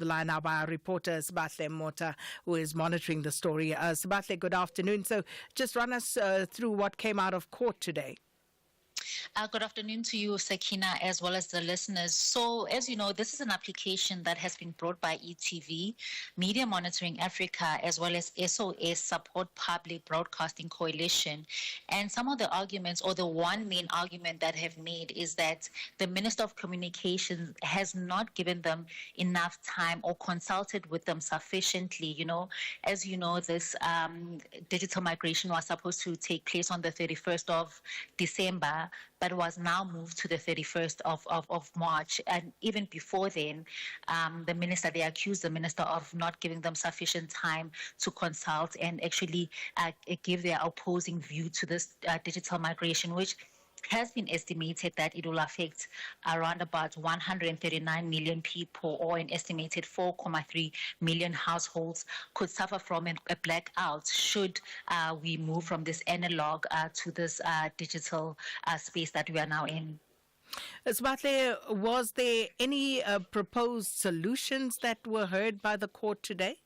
the line now by our reporter, Sibahle Mota, who is monitoring the story. Sibahle, good afternoon. So just run us through what came out of court today. Good afternoon to you, Sakina, as well as the listeners. So, as you know, this is an application that has been brought by ETV, Media Monitoring Africa, as well as SOS Support Public Broadcasting Coalition. And some of the arguments, or the one main argument that have made, is that the Minister of Communications has not given them enough time or consulted with them sufficiently. You know, as you know, this digital migration was supposed to take place on the 31st of December, but was now moved to the 31st of March. And even before then, they accused the minister of not giving them sufficient time to consult and actually give their opposing view to this digital migration, which has been estimated that it will affect around about 139 million people, or an estimated 4.3 million households could suffer from a blackout should we move from this analog to this digital space that we are now in. Sibahle, was there any proposed solutions that were heard by the court today?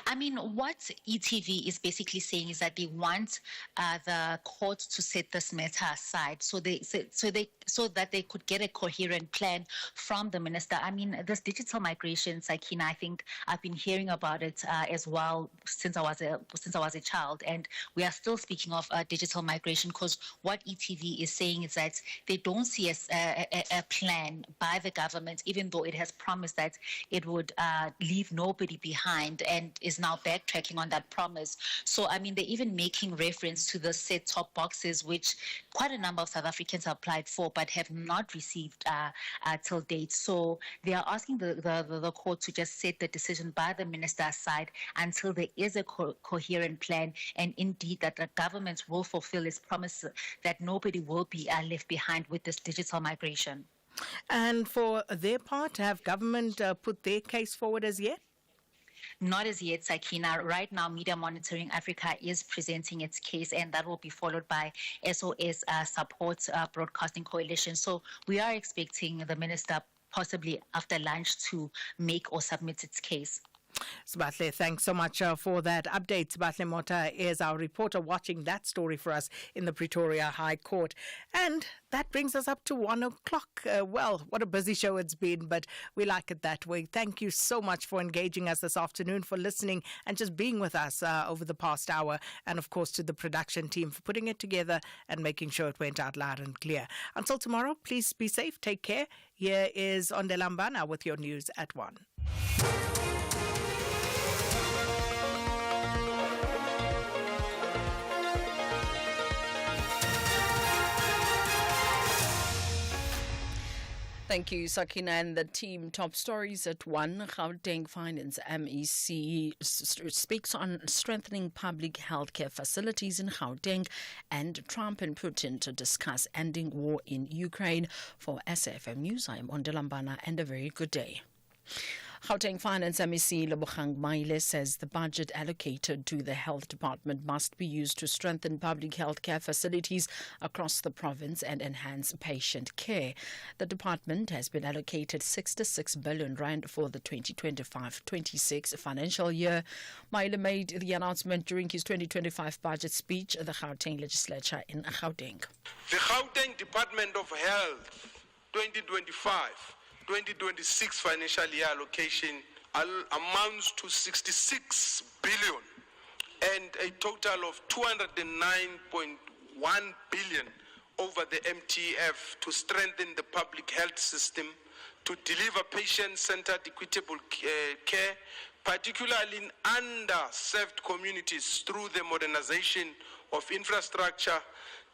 I mean, what ETV is basically saying is that they want the court to set this matter aside, so that they could get a coherent plan from the minister. I mean, this digital migration, Sakina, I think I've been hearing about it as well since I was a child, and we are still speaking of digital migration, because what ETV is saying is that they don't see a plan by the government, even though it has promised that it would leave nobody behind, and is now backtracking on that promise. So, I mean, they're even making reference to the set-top boxes, which quite a number of South Africans applied for, but have not received till date. So they are asking the court to just set the decision by the minister aside until there is a coherent plan, and indeed that the government will fulfill its promise that nobody will be left behind with this digital migration. And for their part, have government put their case forward as yet? Not as yet, Sakina. Right now, Media Monitoring Africa is presenting its case, and that will be followed by SOS Support Broadcasting Coalition. So we are expecting the minister possibly after lunch to make or submit its case. Sibahle, thanks so much for that update. Sibahle Mota is our reporter watching that story for us in the Pretoria High Court. And that brings us up to 1 o'clock. Well, what a busy show it's been, but we like it that way. Thank you so much for engaging us this afternoon, for listening and just being with us over the past hour. And of course, to the production team for putting it together and making sure it went out loud and clear. Until tomorrow, please be safe. Take care. Here is Ondelambana with your news at 1. Thank you, Sakina and the team. Top stories at 1. Gauteng Finance MEC speaks on strengthening public healthcare facilities in Gauteng, and Trump and Putin to discuss ending war in Ukraine. For SAFM News, I am Ondelambana, and a very good day. Gauteng Finance MEC Lebogang Maile says the budget allocated to the health department must be used to strengthen public health care facilities across the province and enhance patient care. The department has been allocated 66 billion rand for the 2025-26 financial year. Maile made the announcement during his 2025 budget speech at the Gauteng legislature in Gauteng. The Gauteng Department of Health 2025-2026 financial year allocation amounts to 66 billion and a total of 209.1 billion over the MTF to strengthen the public health system, to deliver patient-centered equitable care, particularly in underserved communities, through the modernization of infrastructure,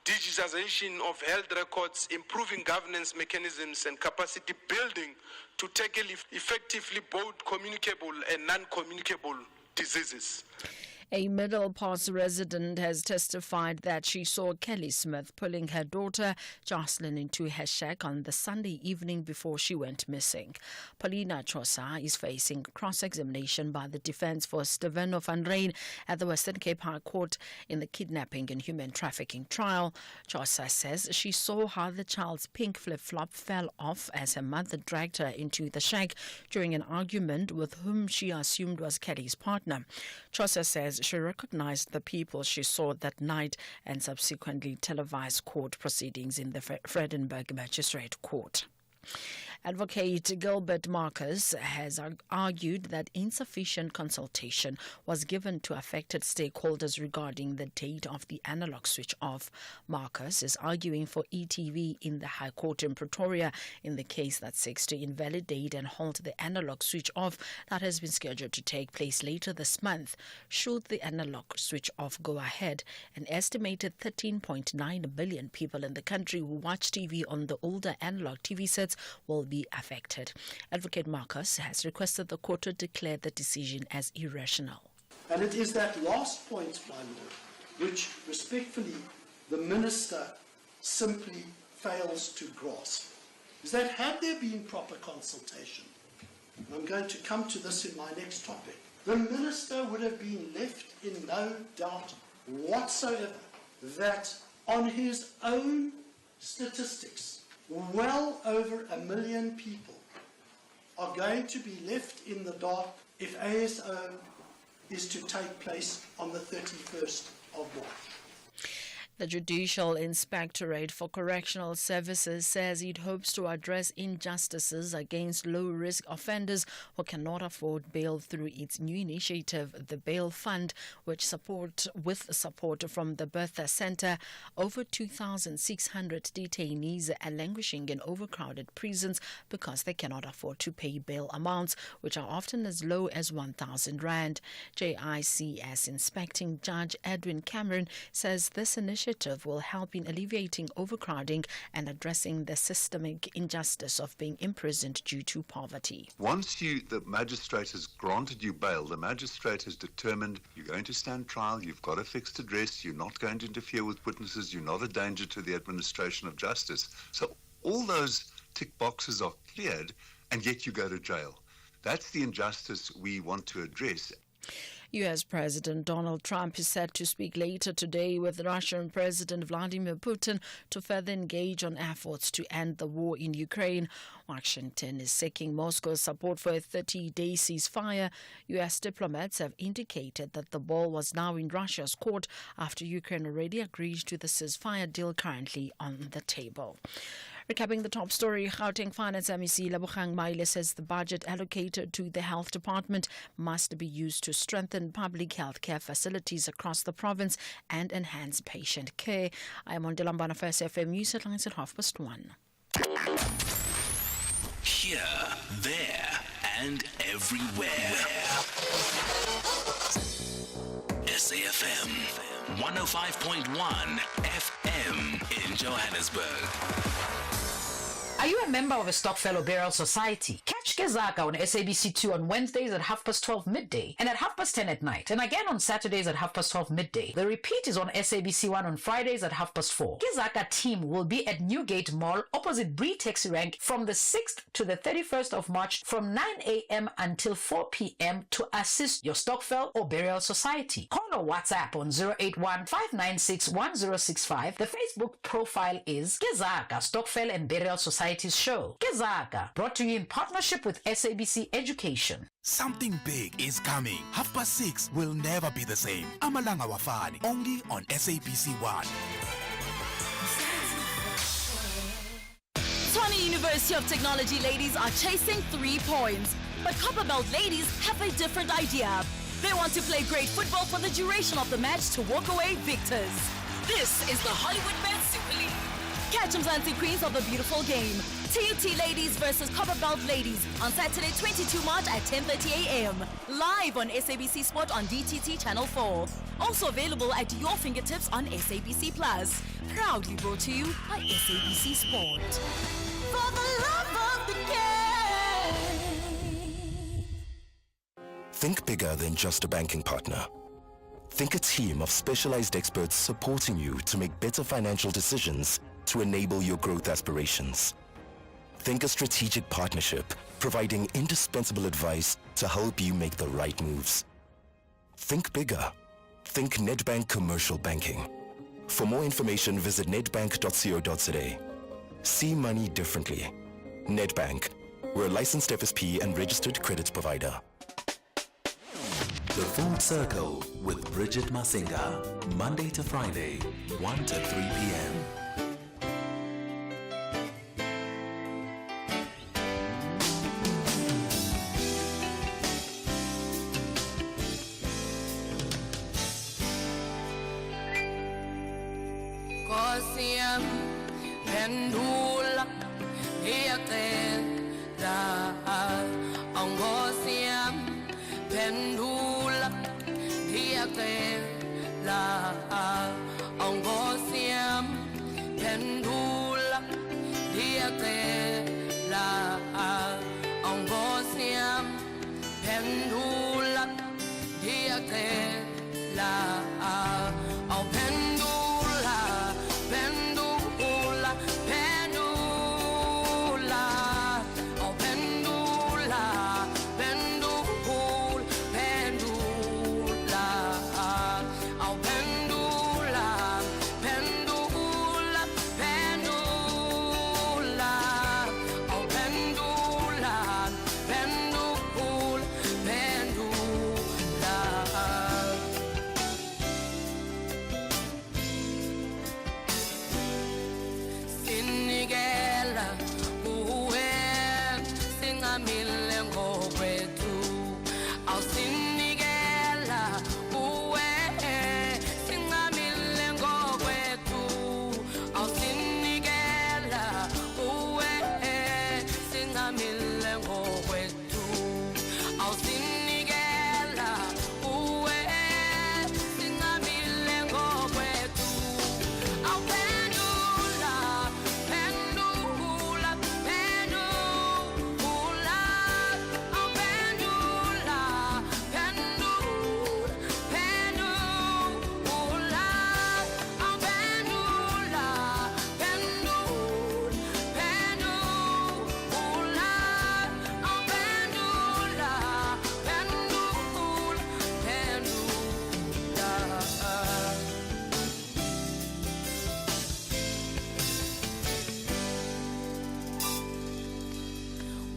digitization of health records, improving governance mechanisms and capacity building to tackle effectively both communicable and non-communicable diseases. A Middle Pass resident has testified that she saw Kelly Smith pulling her daughter Jocelyn into her shack on the Sunday evening before she went missing. Paulina Chosa is facing cross-examination by the defense for Steveno van Rijn at the Western Cape High Court in the kidnapping and human trafficking trial. Chosa says she saw how the child's pink flip-flop fell off as her mother dragged her into the shack during an argument with whom she assumed was Kelly's partner. Chosa says she recognized the people she saw that night and subsequently televised court proceedings in the Vredenburg Magistrate Court. Advocate Gilbert Marcus has argued that insufficient consultation was given to affected stakeholders regarding the date of the analog switch off. Marcus is arguing for ETV in the High Court in Pretoria in the case that seeks to invalidate and halt the analog switch off that has been scheduled to take place later this month. Should the analog switch off go ahead, an estimated 13.9 million people in the country who watch TV on the older analog TV sets will be affected. Advocate Marcus has requested the court to declare the decision as irrational. And it is that last point, Wanda, which respectfully the minister simply fails to grasp. Is that had there been proper consultation, and I'm going to come to this in my next topic, the minister would have been left in no doubt whatsoever that on his own statistics, well over 1 million people are going to be left in the dark if ASO is to take place on the 31st of March. The Judicial Inspectorate for Correctional Services says it hopes to address injustices against low-risk offenders who cannot afford bail through its new initiative, the Bail Fund, with support from the Bertha Centre. Over 2,600 detainees are languishing in overcrowded prisons because they cannot afford to pay bail amounts, which are often as low as 1,000 rand. JICS Inspecting Judge Edwin Cameron says this initiative will help in alleviating overcrowding and addressing the systemic injustice of being imprisoned due to poverty. Once the magistrate has granted you bail, the magistrate has determined you're going to stand trial, you've got a fixed address, you're not going to interfere with witnesses, you're not a danger to the administration of justice. So all those tick boxes are cleared, and yet you go to jail. That's the injustice we want to address. U.S. President Donald Trump is set to speak later today with Russian President Vladimir Putin to further engage on efforts to end the war in Ukraine. Washington is seeking Moscow's support for a 30-day ceasefire. U.S. diplomats have indicated that the ball was now in Russia's court after Ukraine already agreed to the ceasefire deal currently on the table. Recapping the top story, Gauteng Finance MEC Lebogang Maile says the budget allocated to the health department must be used to strengthen public health care facilities across the province and enhance patient care. I am on Delambana First FM News headlines at 1:30. Here, there, and everywhere. SAFM 105.1 FM in Johannesburg. Are you a member of a Stokvel or Burial Society? Catch Gezaka on SABC2 on Wednesdays at 12:30 midday and at 10:30 at night, and again on Saturdays at 12:30 midday. The repeat is on SABC1 on Fridays at 4:30. Gezaka team will be at Newgate Mall opposite Bree Taxi Rank from the 6th to the 31st of March from 9 a.m. until 4 p.m. to assist your Stokvel or Burial Society. Call or WhatsApp on 081-596-1065. The Facebook profile is Gezaka Stokvel and Burial Society's show. Gezaka, brought to you in partnership with SABC Education. Something big is coming. 6:30 will never be the same. Amalanga Wafani, only on SABC1. Tshwane University of Technology ladies are chasing 3 points. But Copperbelt ladies have a different idea. They want to play great football for the duration of the match to walk away victors. This is the Hollywood Men Super League. Catch Mzansi Queens of the beautiful game. TUT Ladies versus Copperbelt Ladies on Saturday 22 March at 10:30 a.m. Live on SABC Sport on DTT Channel 4. Also available at your fingertips on SABC Plus. Proudly brought to you by SABC Sport. For the love of the game. Think bigger than just a banking partner. Think a team of specialized experts supporting you to make better financial decisions to enable your growth aspirations. Think a strategic partnership providing indispensable advice to help you make the right moves. Think bigger. Think Nedbank Commercial Banking. For more information, visit nedbank.co.za. See money differently. Nedbank. We're a licensed FSP and registered credit provider. The Full Circle with Bridget Masinga, Monday to Friday, 1 to 3 p.m. Pendula, pendula,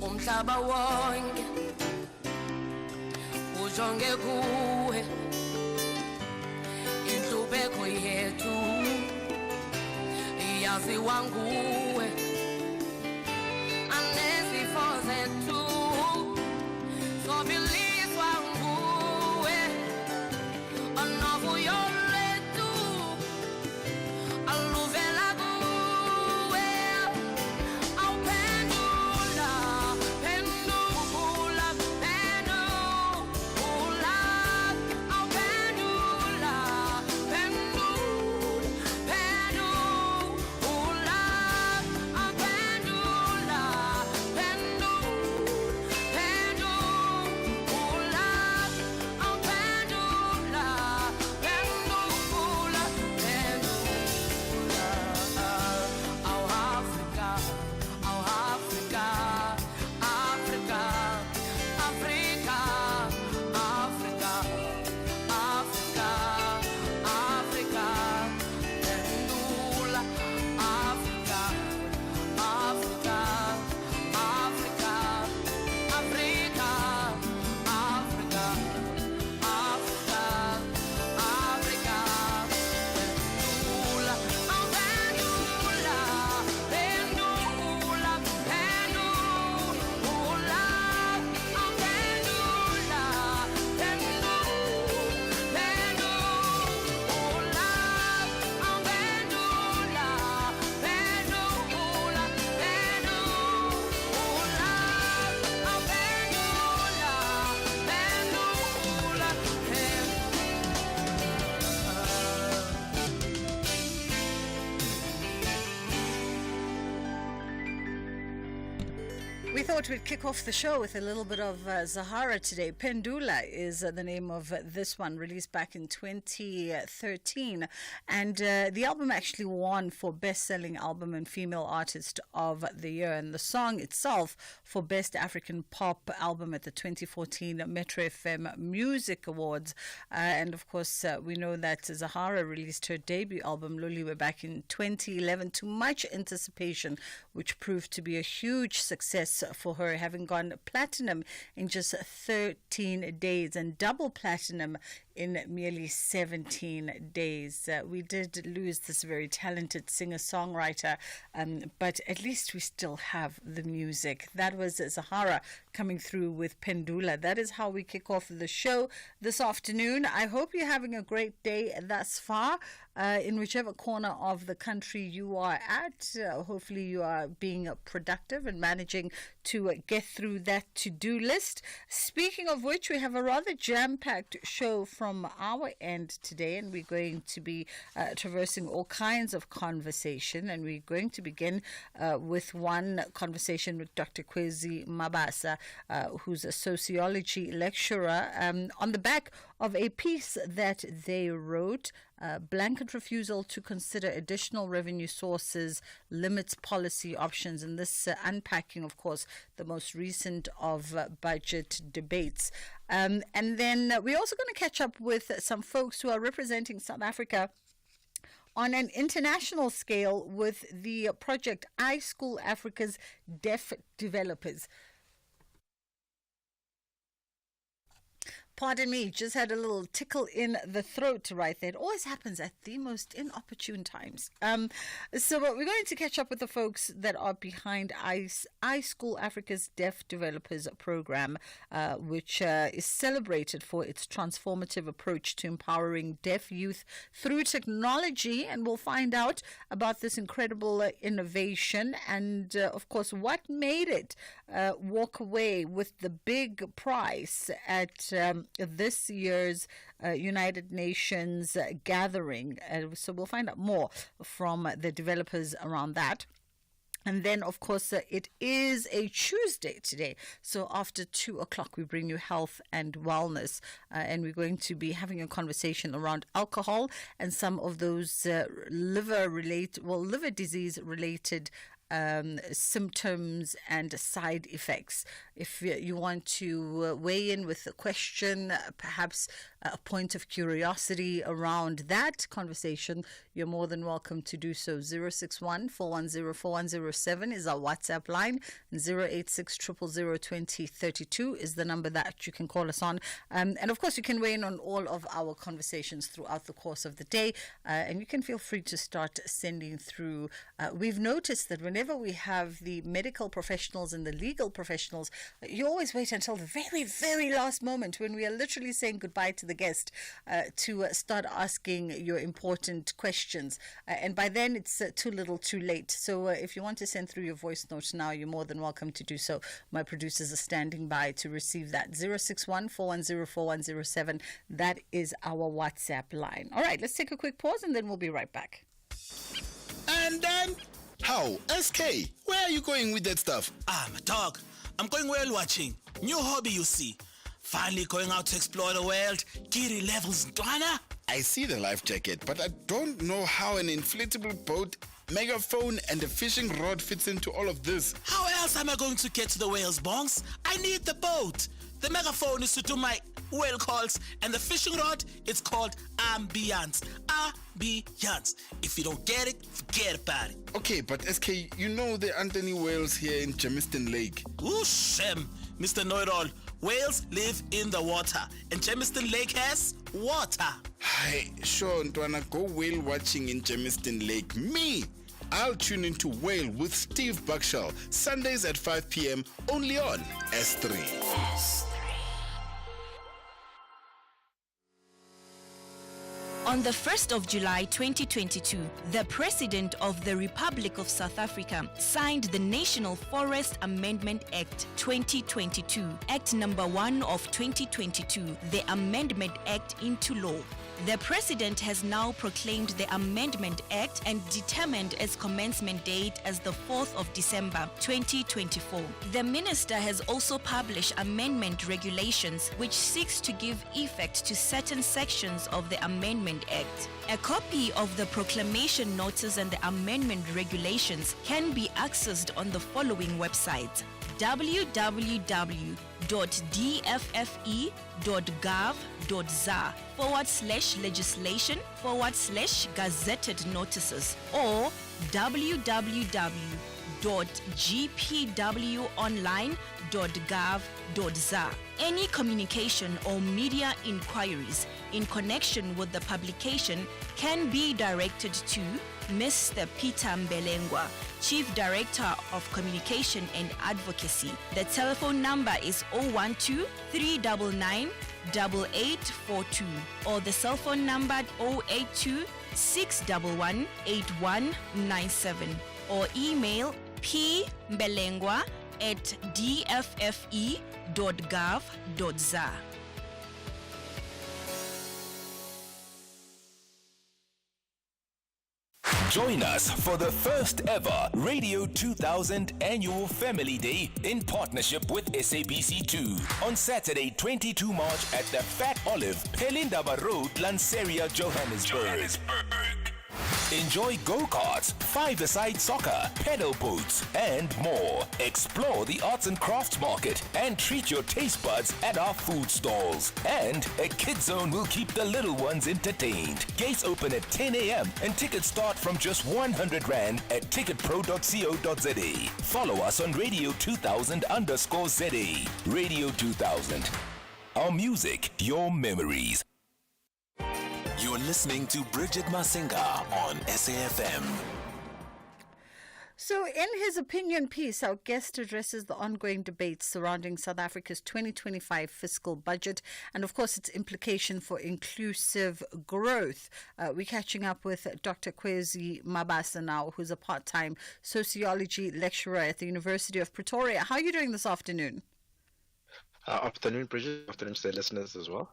umhlaba wonke ujonge kuwe inhlupeko yethu iyaziwa nguwe anezifo zethu sobilizwa nguwe onovuyo lwethu aluvela kuwe awuphendula phendula phendula awuphendula phendula phendula We thought we'd kick off the show with a little bit of Zahara today. Pendula is the name of this one, released back in 2013. And the album actually won for Best-Selling Album and Female Artist of the Year. And the song itself for Best African Pop Album at the 2014 Metro FM Music Awards. And of course, we know that Zahara released her debut album, Loliwe, back in 2011 to much anticipation, which proved to be a huge success for her, having gone platinum in just 13 days and double platinum in merely 17 days. We did lose this very talented singer-songwriter, but at least we still have the music. That was Zahara coming through with Pendula. That is how we kick off the show this afternoon. I hope you're having a great day thus far. In whichever corner of the country you are at, hopefully you are being productive and managing to get through that to-do list. Speaking of which, we have a rather jam-packed show from our end today, and we're going to be traversing all kinds of conversation, and we're going to begin with one conversation with Dr. Kwezi Mabasa, who's a sociology lecturer, on the back of a piece that they wrote, Blanket Refusal to Consider Additional Revenue Sources Limits Policy Options, and this unpacking, of course, the most recent of budget debates. And then we're also going to catch up with some folks who are representing South Africa on an international scale with the project iSchool Africa's Deaf Developers. Pardon me, just had a little tickle in the throat right there. It always happens at the most inopportune times. So we're going to catch up with the folks that are behind iSchool Africa's Deaf Developers Program, which is celebrated for its transformative approach to empowering deaf youth through technology. And we'll find out about this incredible innovation and, of course, what made it walk away with the big prize at this year's United Nations gathering. So we'll find out more from the developers around that. And then, of course, it is a Tuesday today. So after 2 o'clock, we bring you health and wellness. And we're going to be having a conversation around alcohol and some of those liver disease related symptoms and side effects. If you want to weigh in with a question, perhaps a point of curiosity around that conversation, you're more than welcome to do so. 061-410-4107 is our WhatsApp line. 086-000-2032 is the number that you can call us on. And of course, you can weigh in on all of our conversations throughout the course of the day. And you can feel free to start sending through. We've noticed that whenever we have the medical professionals and the legal professionals, you always wait until the very, very last moment when we are literally saying goodbye to the guest to start asking your important questions. And by then, it's too little too late. So if you want to send through your voice notes now, you're more than welcome to do so. My producers are standing by to receive that. 061-410-4107. That is our WhatsApp line. All right, let's take a quick pause and then we'll be right back. And then, how? SK, where are you going with that stuff? My dog. I'm going whale watching. New hobby, you see. Finally going out to explore the world. Giri levels, Dwana. I see the life jacket, but I don't know how an inflatable boat, megaphone, and a fishing rod fits into all of this. How else am I going to get to the whales, bongs? I need the boat. The megaphone is to do my whale calls, and the fishing rod, it's called ambience. Ambience. If you don't get it, forget about it. Okay, but SK, you know there aren't any whales here in Germiston Lake. Ooh, Shem, Mr. Know-it-all. Whales live in the water, and Germiston Lake has water. Hi, sure, Ntwana, go whale watching in Germiston Lake. Me! I'll tune into Whale with Steve Buckshall, Sundays at 5 p.m. only on S3. On the 1st of July 2022, the President of the Republic of South Africa signed the National Forest Amendment Act 2022, Act number 1 of 2022, the Amendment Act into law. The President has now proclaimed the Amendment Act and determined its commencement date as the 4th of December 2024. The Minister has also published amendment regulations which seeks to give effect to certain sections of the Amendment Act. A copy of the proclamation notice and the amendment regulations can be accessed on the following websites: www.dffe.gov.za/legislation/gazetted notices or www.gpwonline.gov.za. Any communication or media inquiries in connection with the publication can be directed to Mr. Peter Mbelengwa, Chief Director of Communication and Advocacy. The telephone number is 012-399-8842 or the cell phone number 082-611-8197 or email pmbelengwa@dffe.gov.za. Join us for the first ever Radio 2000 Annual Family Day in partnership with SABC2 on Saturday, 22 March at the Fat Olive, Pelindaba Road, Lanseria, Johannesburg. Enjoy go-karts, five-a-side soccer, pedal boats, and more. Explore the arts and crafts market and treat your taste buds at our food stalls. And a kid zone will keep the little ones entertained. Gates open at 10 a.m. and tickets start from just 100 Rand at ticketpro.co.za. Follow us on Radio 2000_ZA. Radio 2000. Our music, your memories. You're listening to Bridget Masinga on SAFM. So, in his opinion piece, our guest addresses the ongoing debates surrounding South Africa's 2025 fiscal budget and, of course, its implication for inclusive growth. We're catching up with Dr. Kwezi Mabasa now, who's a part-time sociology lecturer at the University of Pretoria. How are you doing this afternoon? Afternoon, Bridget. Afternoon to the listeners as well.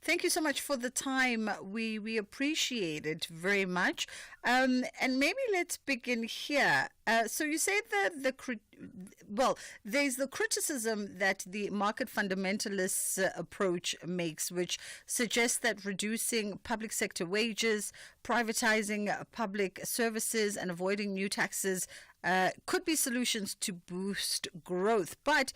Thank you so much for the time. We appreciate it very much. And maybe let's begin here. So you say that there's the criticism that the market fundamentalists approach makes, which suggests that reducing public sector wages, privatizing public services, and avoiding new taxes could be solutions to boost growth. But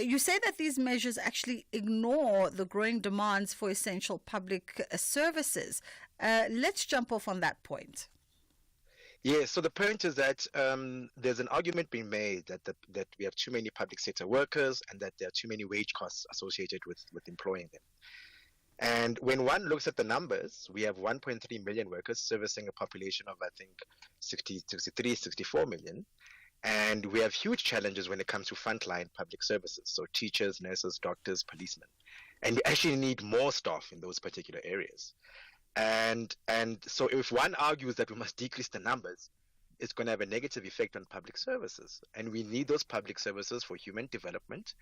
you say that these measures actually ignore the growing demands for essential public services. Let's jump off on that point. Yeah, so the point is that there's an argument being made that we have too many public sector workers and that there are too many wage costs associated with employing them. And when one looks at the numbers, we have 1.3 million workers servicing a population of, I think, 64 million. And we have huge challenges when it comes to frontline public services, so teachers, nurses, doctors, policemen. And we actually need more staff in those particular areas. And so if one argues that we must decrease the numbers, it's going to have a negative effect on public services. And we need those public services for human development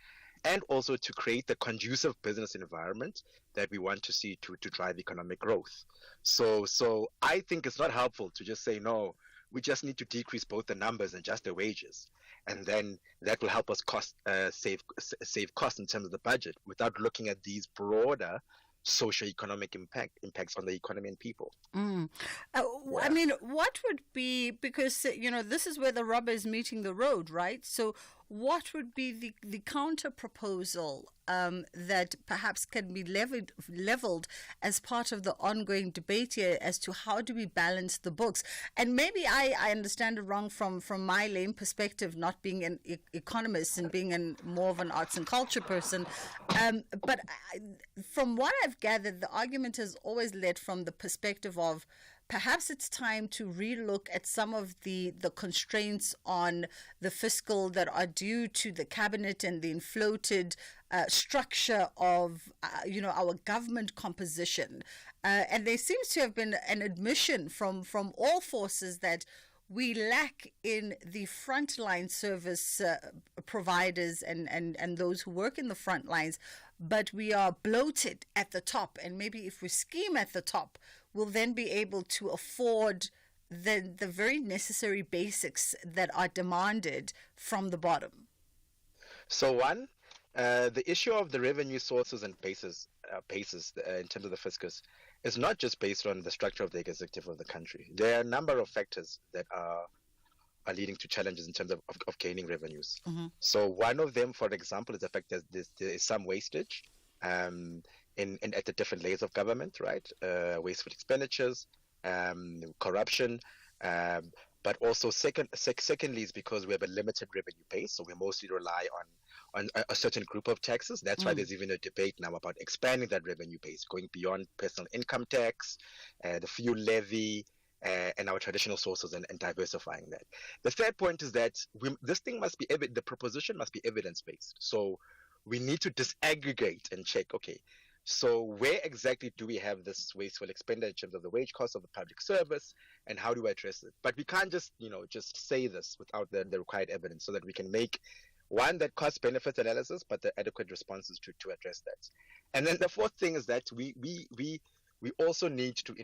and also to create the conducive business environment that we want to see to drive economic growth. So I think it's not helpful to just say, no, we just need to decrease both the numbers and just the wages. And then that will help us save costs in terms of the budget without looking at these broader socio-economic impacts on the economy and people. I mean, what would be, because, this is where the rubber is meeting the road, right? So what would be the counter proposal that perhaps can be leveled as part of the ongoing debate here as to how do we balance the books? And maybe I understand it wrong from my lame perspective, not being an economist and being more of an arts and culture person. But from what I've gathered, the argument has always led from the perspective of perhaps it's time to relook at some of the constraints on the fiscal that are due to the cabinet and the inflated structure of, our government composition. And there seems to have been an admission from all forces that we lack in the frontline service providers and those who work in the front lines but we are bloated at the top. And maybe if we scheme at the top, we'll then be able to afford the very necessary basics that are demanded from the bottom. So one, the issue of the revenue sources and bases in terms of the fiscus is not just based on the structure of the executive of the country. There are a number of factors that are leading to challenges in terms of gaining revenues. So one of them, for example, is the fact that there is some wastage in at the different layers of government, right? Wasteful expenditures, corruption, but also secondly is because we have a limited revenue base, so we mostly rely on a certain group of taxes. That's why there's even a debate now about expanding that revenue base, going beyond personal income tax, the fuel levy, and our traditional sources, and diversifying that. The third point is that the proposition must be evidence-based. So we need to disaggregate and check, okay, so where exactly do we have this wasteful expenditure of the wage cost of the public service, and how do we address it? But we can't just say this without the required evidence, so that we can make one, that cost benefit analysis, but the adequate responses to address that. And then the fourth thing is that we also need to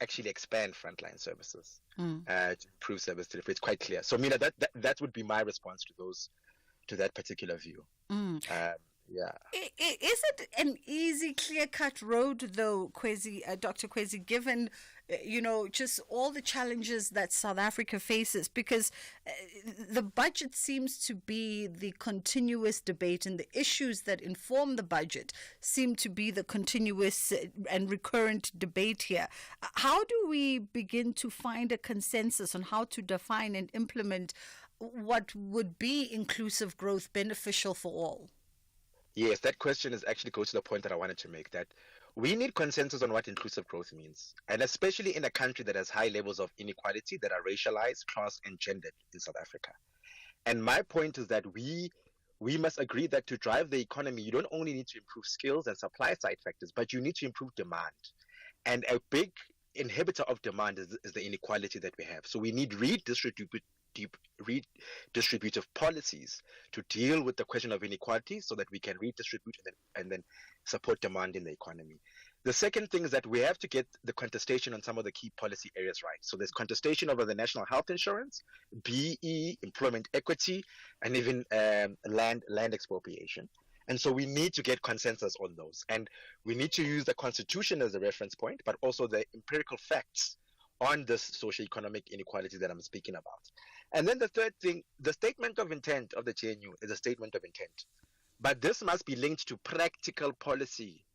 actually expand frontline services to improve service delivery. It's quite clear. So Mina, that would be my response to that particular view. Yeah. Is it an easy, clear-cut road, though, Dr. Kwezi, given, just all the challenges that South Africa faces? Because the budget seems to be the continuous debate, and the issues that inform the budget seem to be the continuous and recurrent debate here. How do we begin to find a consensus on how to define and implement what would be inclusive growth beneficial for all? Yes, that question actually goes to the point that I wanted to make, that we need consensus on what inclusive growth means, and especially in a country that has high levels of inequality that are racialized, class, and gendered in South Africa. And my point is that we must agree that to drive the economy, you don't only need to improve skills and supply side factors, but you need to improve demand. And a big inhibitor of demand is the inequality that we have. So we need redistributive policies to deal with the question of inequality, so that we can redistribute and then support demand in the economy. The second thing is that we have to get the contestation on some of the key policy areas right. So there's contestation over the national health insurance, BE, employment equity, and even land expropriation. And so we need to get consensus on those. And we need to use the Constitution as a reference point, but also the empirical facts on this socio-economic inequality that I'm speaking about. And then the third thing, the statement of intent of the GNU is a statement of intent. But this must be linked to practical policy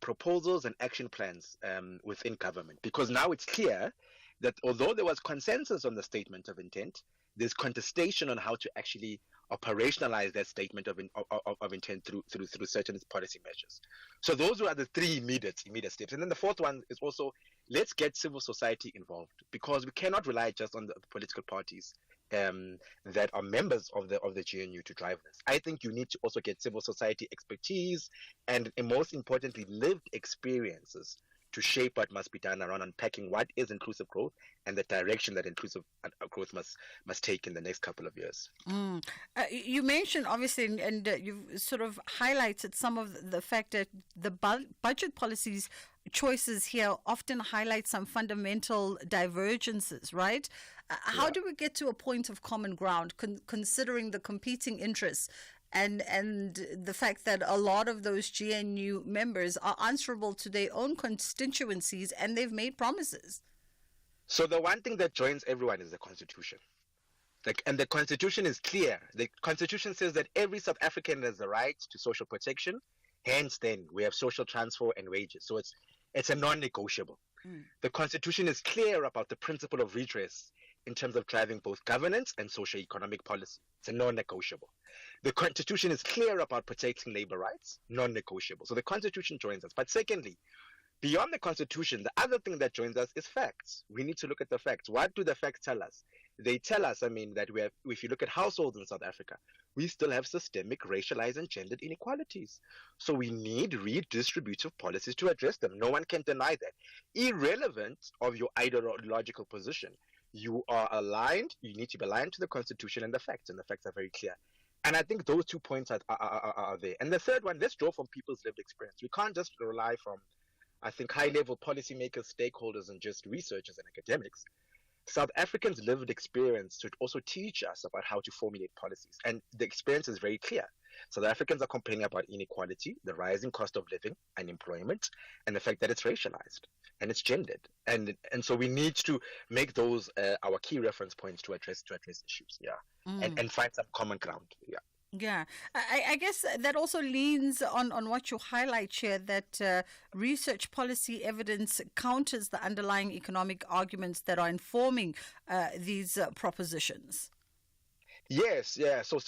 proposals and action plans within government. Because now it's clear that although there was consensus on the statement of intent, there's contestation on how to actually operationalize that statement of intent through certain policy measures. So those are the three immediate steps. And then the fourth one is also, let's get civil society involved, because we cannot rely just on the political parties that are members of the GNU to drive this. I think you need to also get civil society expertise and most importantly, lived experiences to shape what must be done around unpacking what is inclusive growth and the direction that inclusive growth must take in the next couple of years. You mentioned, obviously, and you've sort of highlighted some of the fact that the budget policies choices here often highlight some fundamental divergences, right? How do we get to a point of common ground, considering the competing interests and the fact that a lot of those GNU members are answerable to their own constituencies and they've made promises? So the one thing that joins everyone is the Constitution. And the Constitution is clear. The Constitution says that every South African has the right to social protection. Hence, then, we have social transfer and wages. So it's a non-negotiable. The Constitution is clear about the principle of redress in terms of driving both governance and socio-economic policy. It's a non-negotiable. The Constitution is clear about protecting labor rights, non-negotiable. So the Constitution joins us. But secondly, beyond the Constitution, the other thing that joins us is facts. We need to look at the facts. What do the facts tell us? They tell us, that if you look at households in South Africa, we still have systemic racialized and gendered inequalities. So we need redistributive policies to address them. No one can deny that. Irrelevant of your ideological position, you are aligned, you need to be aligned to the Constitution and the facts are very clear. And I think those 2 points are there. And the third one, let's draw from people's lived experience. We can't just rely from, I think, high-level policymakers, stakeholders, and just researchers and academics. South Africans' lived experience should also teach us about how to formulate policies. And the experience is very clear. South Africans are complaining about inequality, the rising cost of living, unemployment, and the fact that it's racialized and it's gendered. And so we need to make those our key reference points to address issues, and find some common ground. Yeah, I guess that also leans on what you highlight here, that research policy evidence counters the underlying economic arguments that are informing these propositions. Yes, yeah. So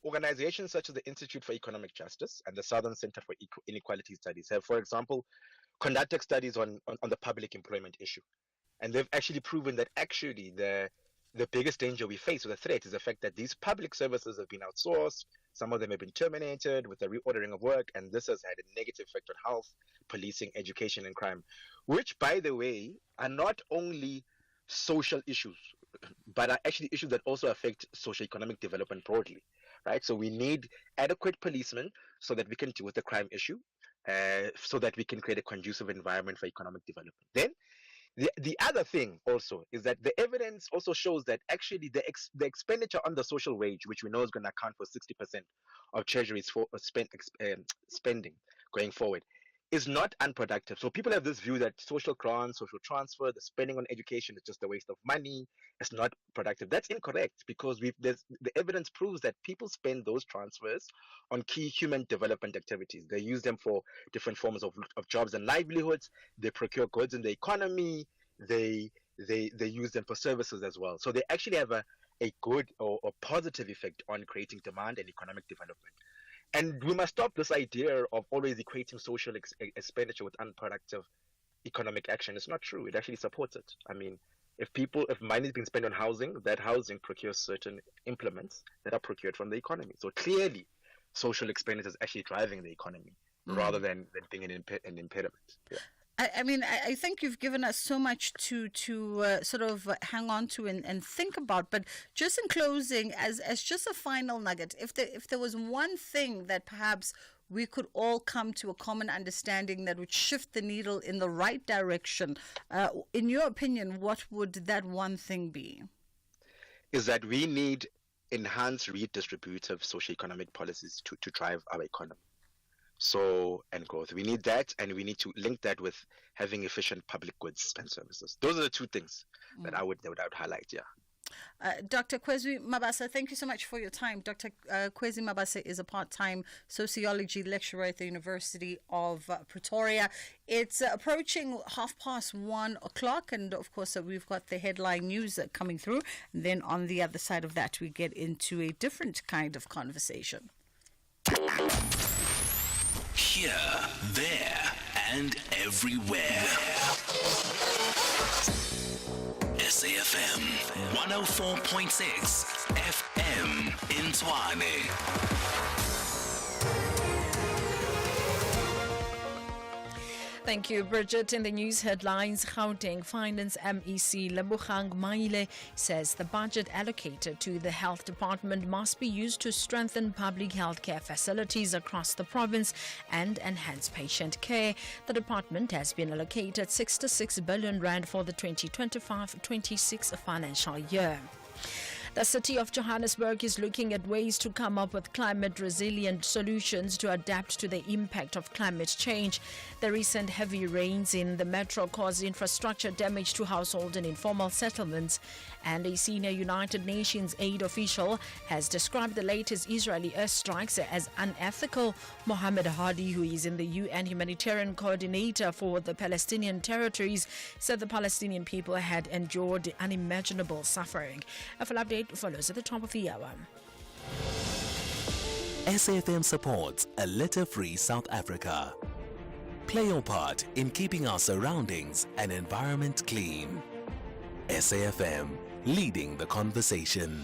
organizations such as the Institute for Economic Justice and the Southern Center for Inequality Studies have, for example, conducted studies on the public employment issue. And they've actually proven that actually the biggest danger we face, or the threat, is the fact that these public services have been outsourced. Some of them have been terminated with the reordering of work, and this has had a negative effect on health, policing, education, and crime, which, by the way, are not only social issues, but are actually issues that also affect socioeconomic development broadly, right? So we need adequate policemen so that we can deal with the crime issue, so that we can create a conducive environment for economic development. Then the other thing also is that the evidence also shows that actually the expenditure on the social wage, which we know is going to account for 60% of Treasury's spending going forward, is not unproductive. So people have this view that social grants, social transfer, the spending on education is just a waste of money. It's not productive. That's incorrect, because the evidence proves that people spend those transfers on key human development activities. They use them for different forms of jobs and livelihoods. They procure goods in the economy. They use them for services as well. So they actually have a good or positive effect on creating demand and economic development. And we must stop this idea of always equating social expenditure with unproductive economic action. It's not true. It actually supports it. I mean, if money is being spent on housing, that housing procures certain implements that are procured from the economy. So clearly, social expenditure is actually driving the economy rather than being an impediment. Yeah. I mean, I think you've given us so much to sort of hang on to and think about. But just in closing, as just a final nugget, if there was one thing that perhaps we could all come to a common understanding that would shift the needle in the right direction, in your opinion, what would that one thing be? Is that we need enhanced redistributive socioeconomic policies to drive our economy. And growth. We need that, and we need to link that with having efficient public goods and services. Those are the two things that I would highlight, yeah. Dr. Kwezi Mabasa, thank you so much for your time. Dr. Kwezi Mabasa is a part-time sociology lecturer at the University of Pretoria. It's approaching 1:30 o'clock, and of course we've got the headline news coming through. And then on the other side of that, we get into a different kind of conversation. Here, there, and everywhere. SAFM 104.6 FM in Tshwane. Thank you, Bridget. In the news headlines, Gauteng Finance MEC Lebogang Maile says the budget allocated to the health department must be used to strengthen public healthcare facilities across the province and enhance patient care. The department has been allocated 66 billion rand for the 2025-26 financial year. The city of Johannesburg is looking at ways to come up with climate-resilient solutions to adapt to the impact of climate change. The recent heavy rains in the metro caused infrastructure damage to household and informal settlements, and a senior United Nations aid official has described the latest Israeli airstrikes as unethical. Mohammed Hadi, who is in the UN humanitarian coordinator for the Palestinian territories, said the Palestinian people had endured unimaginable suffering. A full update follows at the top of the hour. SAFM supports a litter-free South Africa. Play your part in keeping our surroundings and environment clean. SAFM, leading the conversation.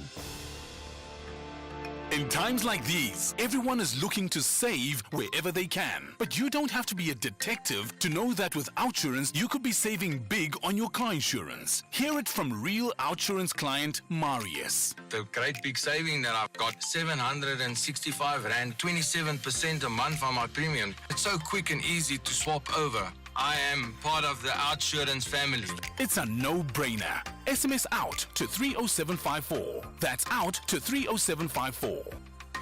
In times like these, everyone is looking to save wherever they can. But you don't have to be a detective to know that with Outsurance, you could be saving big on your car insurance. Hear it from real Outsurance client Marius. The great big saving that I've got, 765 Rand, 27% a month on my premium. It's so quick and easy to swap over. I am part of the Outsurance family. It's a no-brainer. SMS out to 30754. That's out to 30754.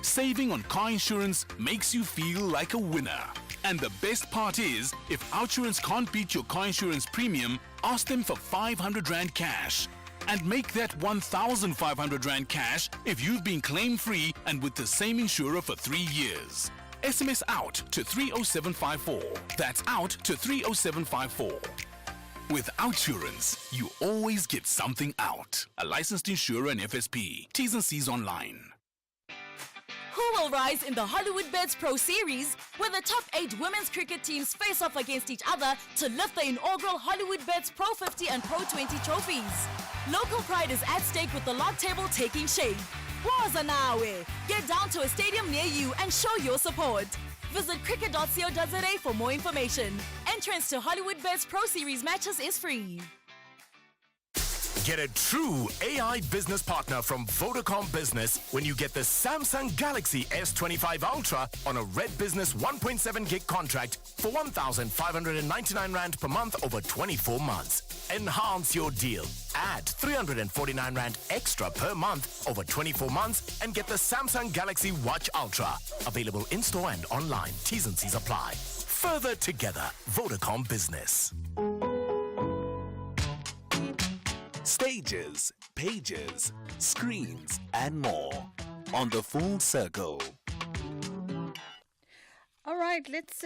Saving on car insurance makes you feel like a winner. And the best part is, if Outsurance can't beat your car insurance premium, ask them for 500 Rand cash. And make that 1,500 Rand cash if you've been claim-free and with the same insurer for 3 years. SMS out to 30754. That's out to 30754. With Outsurance, you always get something out. A licensed insurer and FSP. T's and C's online. Who will rise in the Hollywood Bets Pro Series, where the top 8 women's cricket teams face off against each other to lift the inaugural Hollywood Bets Pro 50 and Pro 20 trophies? Local pride is at stake with the log table taking shape. Waza nawe. Get down to a stadium near you and show your support. Visit cricket.co.za for more information. Entrance to Hollywood Bets Pro Series matches is free. Get a true AI business partner from Vodacom Business when you get the Samsung Galaxy S25 Ultra on a Red Business 1.7 gig contract for 1,599 Rand per month over 24 months. Enhance your deal. Add 349 Rand extra per month over 24 months and get the Samsung Galaxy Watch Ultra. Available in-store and online. T's and C's apply. Further together. Vodacom Business. Stages, pages, screens, and more on the Full Circle. All right, let's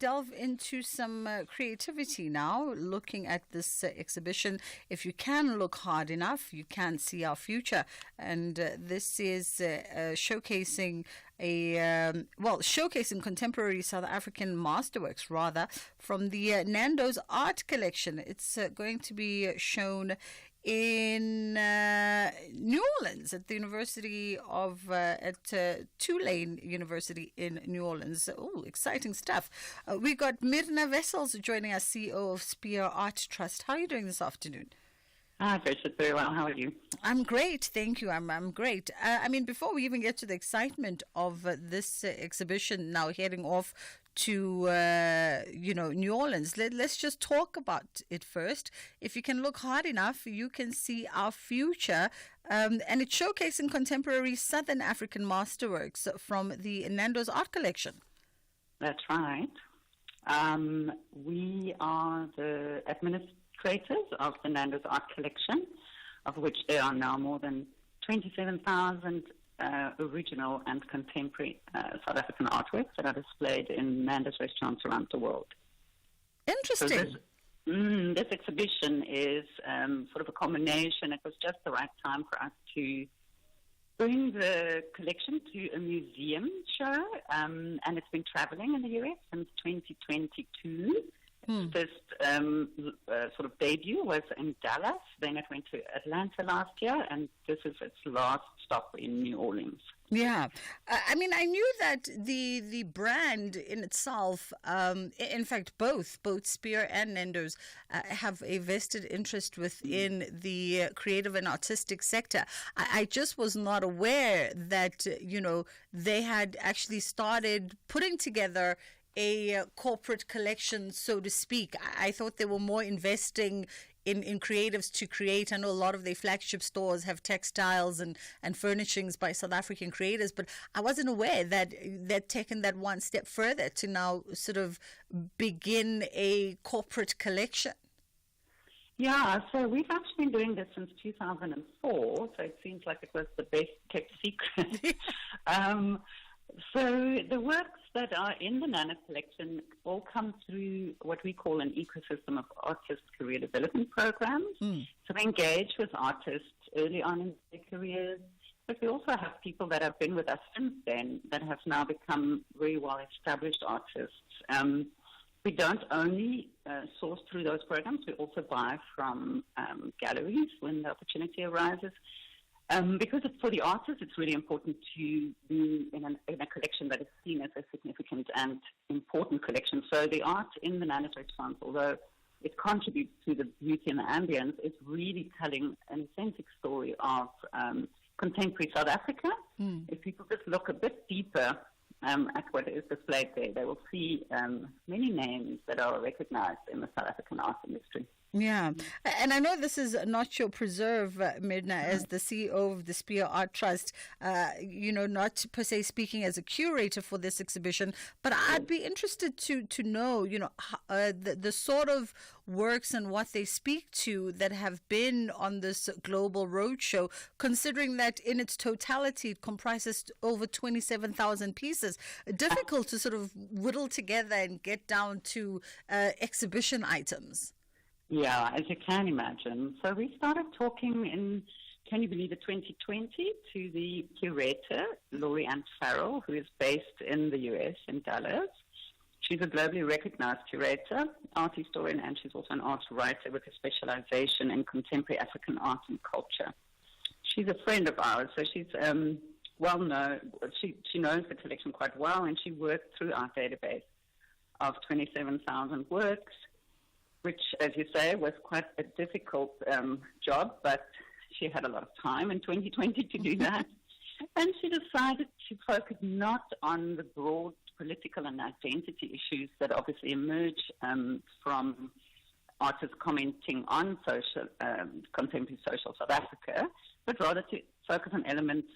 delve into some creativity now, looking at this exhibition. If you can look hard enough, you can see our future. And this is showcasing showcasing contemporary South African masterworks, rather, from the Nando's art collection. It's going to be shown in New Orleans at the University of Tulane University in New Orleans. Oh, exciting stuff. We got Myrna Wessels joining us, CEO of Spear Art Trust. How are you doing this afternoon? Hi, Richard. Very well. How are you? I'm great. Thank you. I'm great. Before we even get to the excitement of this exhibition now heading off to, New Orleans, let's just talk about it first. If you can look hard enough, you can see our future. And it's showcasing contemporary Southern African masterworks from the Nando's art collection. That's right. We are the administrators of the Nando's art collection, of which there are now more than 27,000 original and contemporary South African artworks that are displayed in Nando's restaurants around the world. Interesting. So this exhibition is sort of a combination. It was just the right time for us to bring the collection to a museum show, and it's been traveling in the US since 2022. First sort of debut was in Dallas, then it went to Atlanta last year, and this is its last stop in New Orleans. Yeah. I knew that the brand in itself, in fact, both Spear and Nando's have a vested interest within the creative and artistic sector. I just was not aware that, they had actually started putting together a corporate collection, so to speak. I thought they were more investing in creatives to create. I know a lot of their flagship stores have textiles and furnishings by South African creators, but I wasn't aware that they'd taken that one step further to now sort of begin a corporate collection. Yeah, so we've actually been doing this since 2004, so it seems like it was the best kept secret. So the works that are in the Nana collection all come through what we call an ecosystem of artist career development programs. So we engage with artists early on in their careers, but we also have people that have been with us since then that have now become very well-established artists. We don't only source through those programs, we also buy from galleries when the opportunity arises. Because for the artists, it's really important to be in a collection that is seen as a significant and important collection. So the art in the Mandatory Trance, although it contributes to the beauty and the ambience, is really telling an authentic story of contemporary South Africa. If people just look a bit deeper at what is displayed there, they will see many names that are recognized in the South African art industry. Yeah, and I know this is not your preserve, Mirna, as the CEO of the Spear Art Trust, not per se speaking as a curator for this exhibition, but I'd be interested to know, the sort of works and what they speak to that have been on this global roadshow, considering that in its totality it comprises over 27,000 pieces. Difficult to sort of whittle together and get down to exhibition items. Yeah, as you can imagine. So we started talking in, can you believe it, 2020 to the curator, Laurie Ann Farrell, who is based in the US, in Dallas. She's a globally recognized curator, art historian, and she's also an art writer with a specialization in contemporary African art and culture. She's a friend of ours, so she's well known. She knows the collection quite well, and she worked through our database of 27,000 works, which, as you say, was quite a difficult job, but she had a lot of time in 2020 to do that. And she decided to focus not on the broad political and identity issues that obviously emerge from artists commenting on contemporary social South Africa, but rather to focus on elements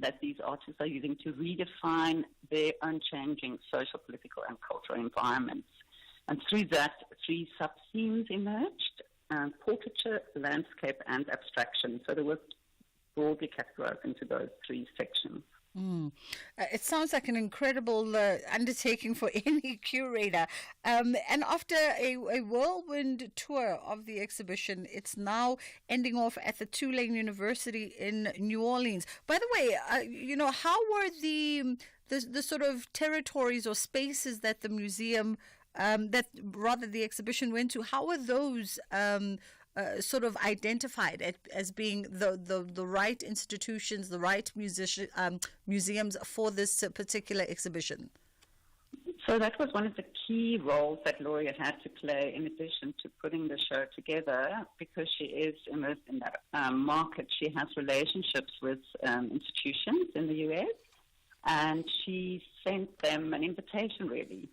that these artists are using to redefine their own changing social, political, and cultural environments. And through that, three sub-themes emerged, portraiture, landscape, and abstraction. So they were broadly categorized into those three sections. It sounds like an incredible undertaking for any curator. And after a whirlwind tour of the exhibition, it's now ending off at the Tulane University in New Orleans. By the way, how were the sort of territories or spaces that the museum the exhibition went to, how were those sort of identified as being the right institutions, the right museums for this particular exhibition? So that was one of the key roles that Laurie had to play in addition to putting the show together, because she is immersed in that market. She has relationships with institutions in the US, and she sent them an invitation, really,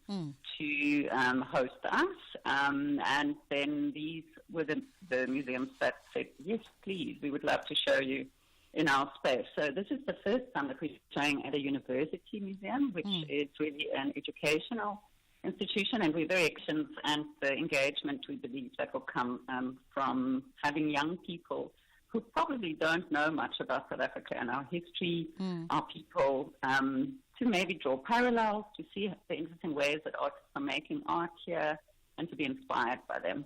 to host us. And then these were the museums that said, yes, please, we would love to show you in our space. So this is the first time that we're showing at a university museum, which is really an educational institution, and we're very excited, and the engagement, we believe, that will come from having young people who probably don't know much about South Africa and our history, our people, to maybe draw parallels, to see the interesting ways that artists are making art here, and to be inspired by them.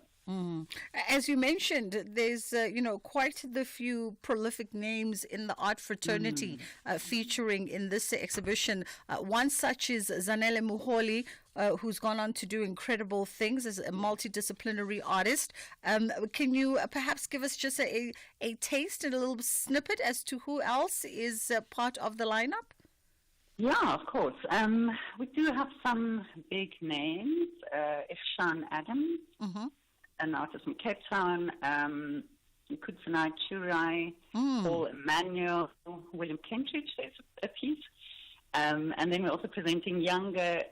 As you mentioned, there's quite the few prolific names in the art fraternity featuring in this exhibition. One such is Zanele Muholi, who's gone on to do incredible things as a multidisciplinary artist. Can you perhaps give us just a taste and a little snippet as to who else is part of the lineup? Yeah, of course. We do have some big names. Ifshan Adams, an artist from Cape Town, Kutsunai Churai, Paul Emmanuel, William Kentridge, there's a piece. And then we're also presenting younger,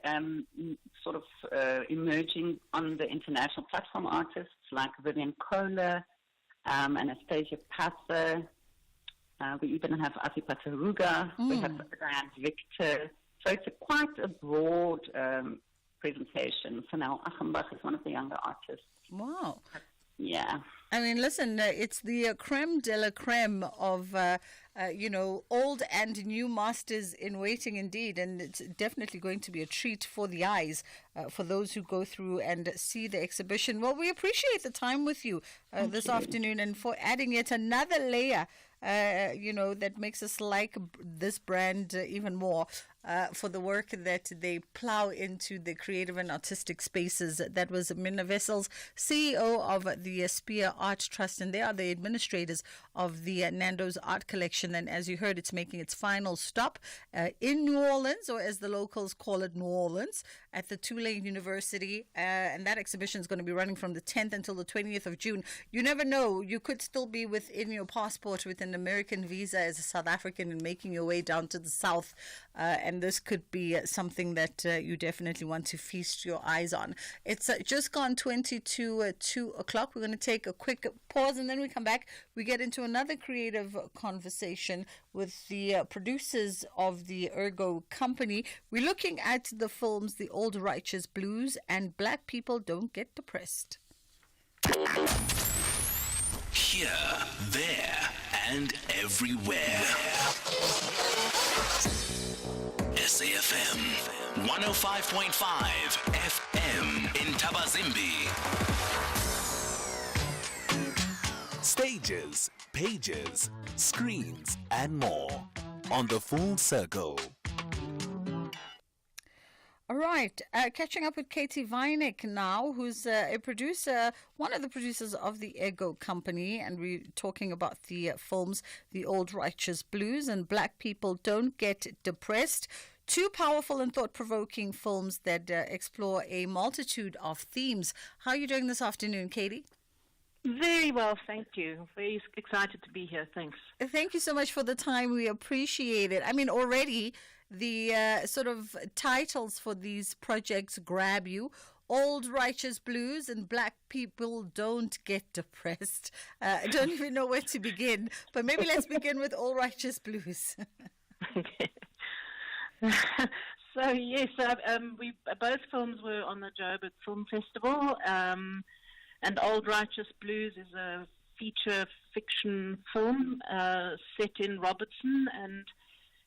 emerging on the international platform artists like Vivian Kohler, Anastasia Passer. We even have Asipata Ruga. We have Diane Victor. So it's quite a broad presentation. So now Achenbach is one of the younger artists. Wow. Yeah. I mean, listen, it's the creme de la creme of, old and new masters in waiting indeed. And it's definitely going to be a treat for the eyes for those who go through and see the exhibition. Well, we appreciate the time with you this afternoon, and for adding yet another layer that makes us like this brand even more. for the work that they plow into the creative and artistic spaces. That was Minna Wessels, CEO of the Spear Art Trust, and they are the administrators of the Nando's Art Collection. And as you heard, it's making its final stop in New Orleans, or as the locals call it, New Orleans, at the Tulane University. And that exhibition is going to be running from the 10th until the 20th of June. You never know, you could still be within your passport with an American visa as a South African and making your way down to the south. And this could be something that you definitely want to feast your eyes on. It's just gone 2 o'clock. We're going to take a quick pause, and then we come back. We get into another creative conversation with the producers of the Ergo Company. We're looking at the films The Old Righteous Blues and Black People Don't Get Depressed. Here, there, and everywhere. SAFM 105.5 FM in Tabazimbi. Stages, pages, screens, and more on the Full Circle. All right, catching up with Katie Weineck now, who's a producer, one of the producers of the Ergo Company, and we're talking about the films The Old Righteous Blues and Black People Don't Get Depressed. Two powerful and thought-provoking films that explore a multitude of themes. How are you doing this afternoon, Katie? Very well, thank you. Very excited to be here. Thanks. Thank you so much for the time. We appreciate it. I mean, already the sort of titles for these projects grab you. Old Righteous Blues and Black People Don't Get Depressed. I don't even know where to begin, but maybe let's begin with Old Righteous Blues. So yes, we both films were on the Joburg Film Festival, and Old Righteous Blues is a feature fiction film set in Robertson and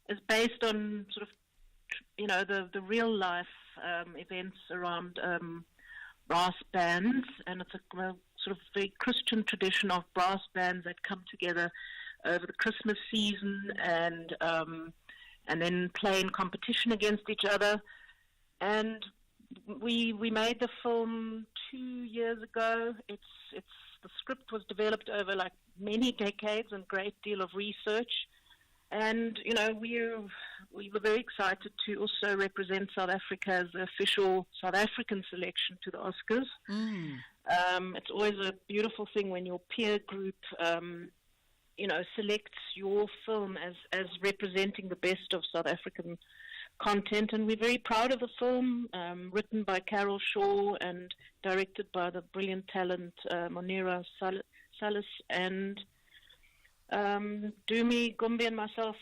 is based on sort of, the real life events around brass bands, and it's a sort of very Christian tradition of brass bands that come together over the Christmas season and then play in competition against each other. And we made the film 2 years ago. The script was developed over like many decades and great deal of research. And we were very excited to also represent South Africa as the official South African selection to the Oscars. It's always a beautiful thing when your peer group selects your film as representing the best of South African content, and we're very proud of the film, written by Carol Shaw and directed by the brilliant talent Monira Salas and Dumi Gumbi and myself.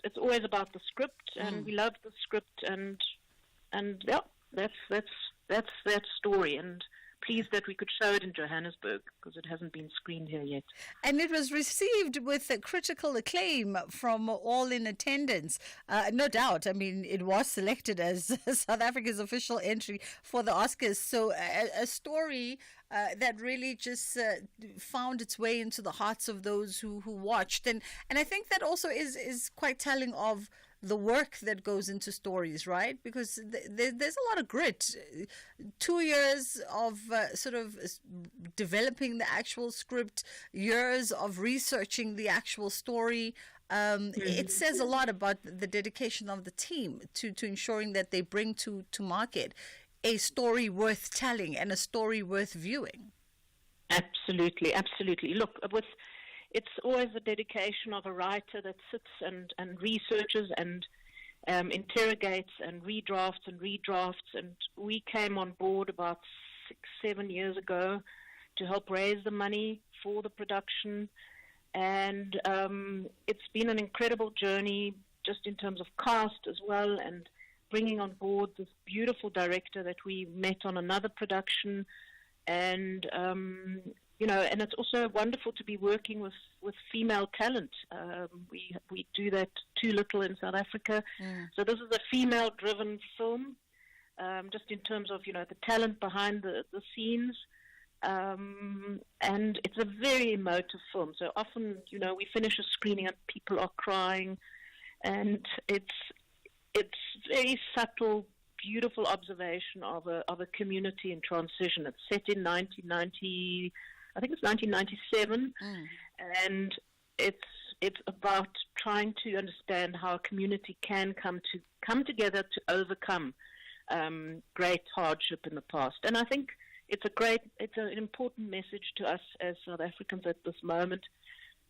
It's always about the script, and we love the script, and yeah, that's that story, and pleased that we could show it in Johannesburg because it hasn't been screened here yet. And it was received with critical acclaim from all in attendance. No doubt. I mean, it was selected as South Africa's official entry for the Oscars. So a story that really just found its way into the hearts of those who watched. And I think that also is quite telling of the work that goes into stories, right? Because there's a lot of grit. 2 years of sort of developing the actual script, years of researching the actual story. It says a lot about the dedication of the team to ensuring that they bring to market a story worth telling and a story worth viewing. Absolutely, absolutely. Look, it's always a dedication of a writer that sits and researches and interrogates and redrafts. And we came on board about 6-7 years ago to help raise the money for the production. And it's been an incredible journey just in terms of cast as well, and bringing on board this beautiful director that we met on another production. And and it's also wonderful to be working with female talent. We do that too little in South Africa. So this is a female-driven film, just in terms of, the talent behind the scenes. And it's a very emotive film. So often, we finish a screening and people are crying. And it's very subtle, beautiful observation of a community in transition. It's set in 1990, I think it's 1997, and it's about trying to understand how a community can come together to overcome great hardship in the past. And I think it's an important message to us as South Africans at this moment,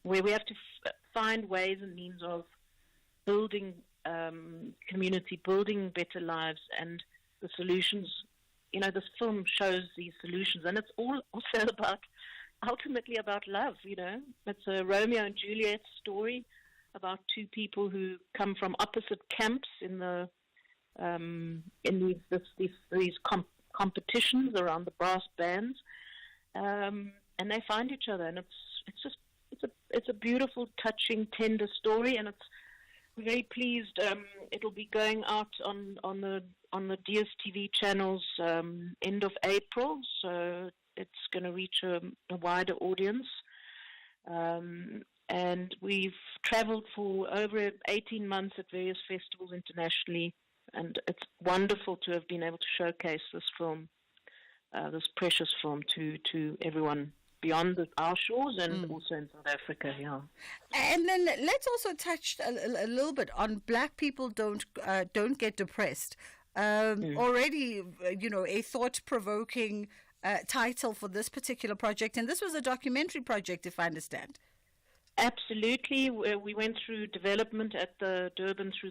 where we have to find ways and means of building community, building better lives, and the solutions. You know, this film shows these solutions, and it's all also ultimately about love. You know, it's a Romeo and Juliet story about two people who come from opposite camps in these competitions around the brass bands, and they find each other, and it's a beautiful, touching, tender story, and we're very pleased. It'll be going out on the DSTV channels end of April, so it's going to reach a wider audience. And we've travelled for over 18 months at various festivals internationally, and it's wonderful to have been able to showcase this film, this precious film, to everyone beyond our shores and also in South Africa. Yeah. And then let's also touch a little bit on Black people don't get depressed. Already, a thought-provoking title for this particular project, and this was a documentary project, if I understand. Absolutely. We went through development at through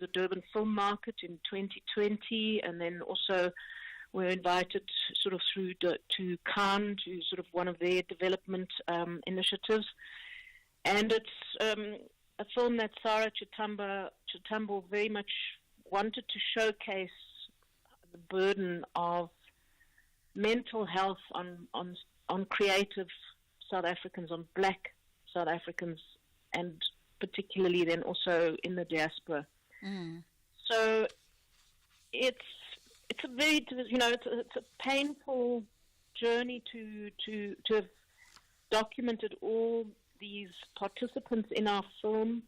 the Durban Film Market in 2020, and then also we're invited sort of through to Cannes, to sort of one of their development initiatives. And it's a film that Sarah Chitambo very much wanted to showcase the burden of mental health on creative South Africans, on Black South Africans, and particularly then also in the diaspora. So it's a very, it's a painful journey to have documented all these participants in our film.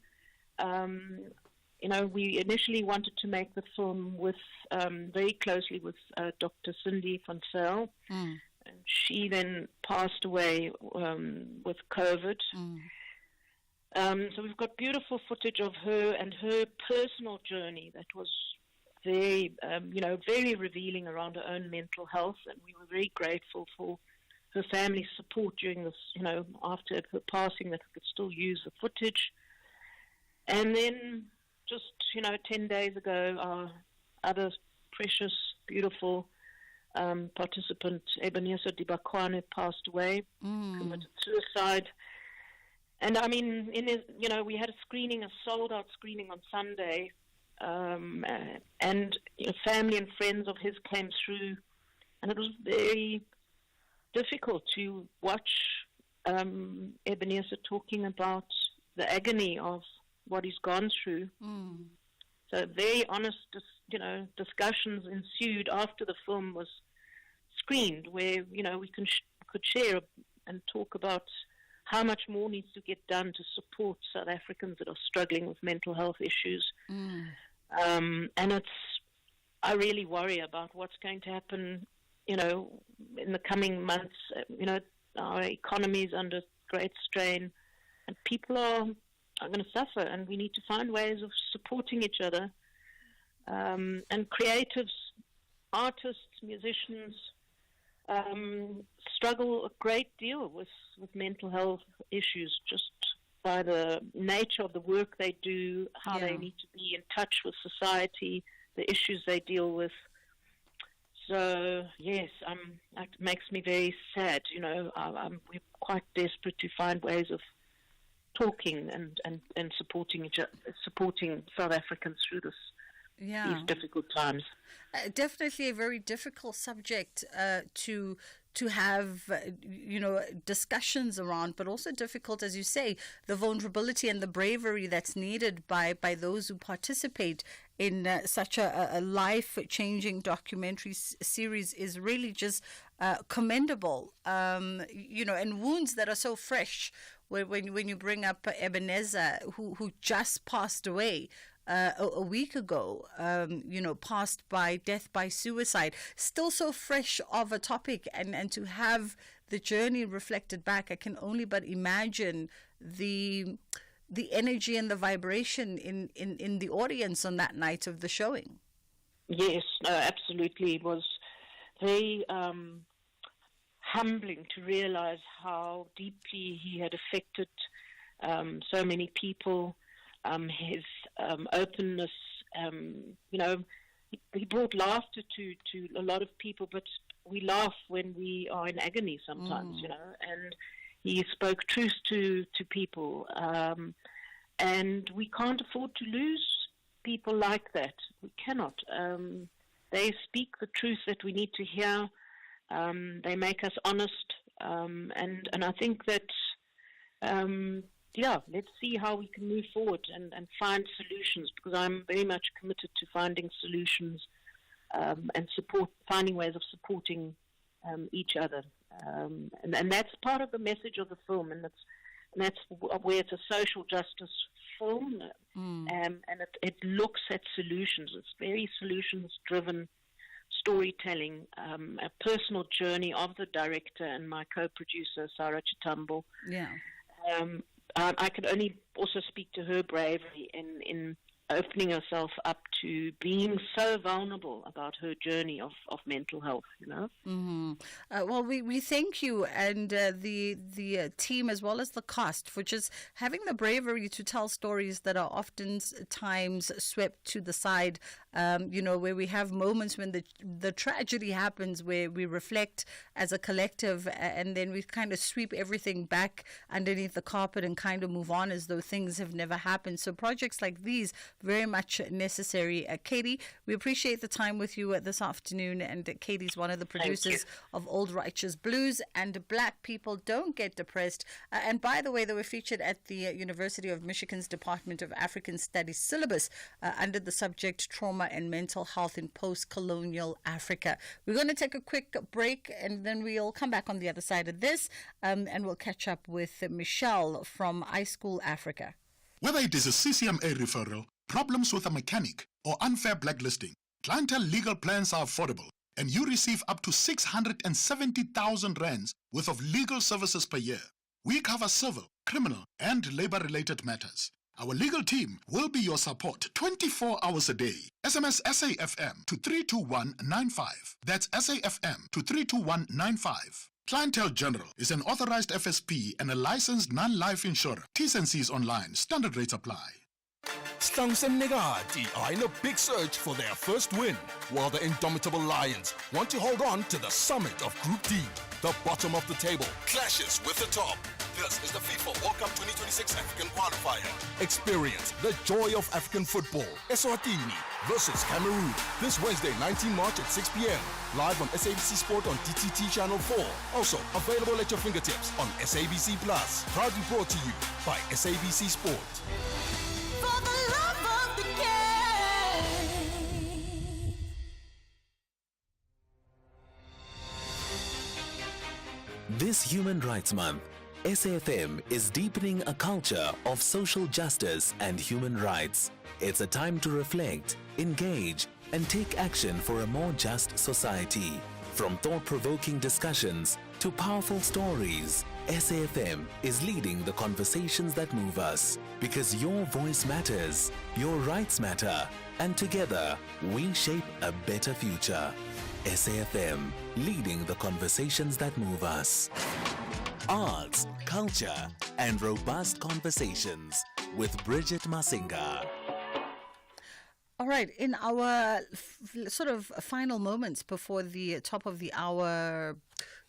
We initially wanted to make the film with very closely with Dr. Cindy van Zyl, and she then passed away with COVID. So we've got beautiful footage of her and her personal journey that was very, very revealing around her own mental health, and we were very grateful for her family's support during this, after her passing, that we could still use the footage. And then just, 10 days ago, our other precious, beautiful participant, Ebenezer Dibakwane, passed away, committed suicide. And I mean, we had a sold-out screening on Sunday, and family and friends of his came through, and it was very difficult to watch Ebenezer talking about the agony of what he's gone through. So very honest, discussions ensued after the film was screened, where we could share and talk about how much more needs to get done to support South Africans that are struggling with mental health issues. And I really worry about what's going to happen, in the coming months. Our economy is under great strain, and people are going to suffer, and we need to find ways of supporting each other. And creatives, artists, musicians struggle a great deal with mental health issues, just by the nature of the work they do, how they need to be in touch with society, the issues they deal with. So, yes, it makes me very sad. We're quite desperate to find ways of talking and supporting supporting South Africans through these difficult times. Definitely a very difficult subject to have, discussions around, but also difficult, as you say, the vulnerability and the bravery that's needed by those who participate in such a life-changing documentary series is really just commendable. And wounds that are so fresh. When you bring up Ebenezer, who just passed away, a week ago, passed by death by suicide. Still so fresh of a topic, and to have the journey reflected back, I can only but imagine the energy and the vibration in the audience on that night of the showing. Yes, absolutely. It was very humbling to realize how deeply he had affected so many people. His openness, he brought laughter to a lot of people, but we laugh when we are in agony sometimes, and he spoke truth to people. And we can't afford to lose people like that. We cannot. They speak the truth that we need to hear. They make us honest. And I think that, let's see how we can move forward and find solutions, because I'm very much committed to finding solutions and finding ways of supporting each other. And that's part of the message of the film, and that's where it's a social justice film, and it looks at solutions. It's very solutions-driven storytelling, a personal journey of the director and my co-producer, Sarah Chitambo. Yeah. I could only also speak to her bravery in opening herself up to being so vulnerable about her journey of mental health, Mm-hmm. Well, we thank you and the team as well as the cast for just having the bravery to tell stories that are oftentimes swept to the side, where we have moments when the tragedy happens, where we reflect as a collective and then we kind of sweep everything back underneath the carpet and kind of move on as though things have never happened. So projects like these, very much necessary. Katie, we appreciate the time with you this afternoon, and Katie's one of the producers of Old Righteous Blues and Black People Don't Get Depressed. And by the way, they were featured at the University of Michigan's Department of African Studies syllabus under the subject Trauma and Mental Health in Post-Colonial Africa. We're going to take a quick break, and then we'll come back on the other side of this, and we'll catch up with Michelle from iSchool Africa. Whether it is a CCMA referral, problems with a mechanic, or unfair blacklisting, Clientele legal plans are affordable, and you receive up to 670,000 rands worth of legal services per year. We cover civil, criminal, and labor-related matters. Our legal team will be your support 24 hours a day. SMS SAFM to 32195. That's SAFM to 32195. Clientele General is an authorized FSP and a licensed non-life insurer. T's and C's online. Standard rates apply. Stunks and Negati are in a big search for their first win, while the Indomitable Lions want to hold on to the summit of Group D. The bottom of the table clashes with the top. This is the FIFA World Cup 2026 African qualifier. Experience the joy of African football. Eswatini versus Cameroon. This Wednesday, 19 March at 6 p.m. Live on SABC Sport on DTT Channel 4. Also available at your fingertips on SABC Plus. Proudly brought to you by SABC Sport. For the love of the game. This Human Rights Month, SAFM is deepening a culture of social justice and human rights. It's a time to reflect, engage, and take action for a more just society. From thought-provoking discussions to powerful stories, SAFM is leading the conversations that move us. Because your voice matters, your rights matter, and together we shape a better future. SAFM, leading the conversations that move us. Arts, culture, and robust conversations with Bridget Masinga. All right, in our sort of final moments before the top of the hour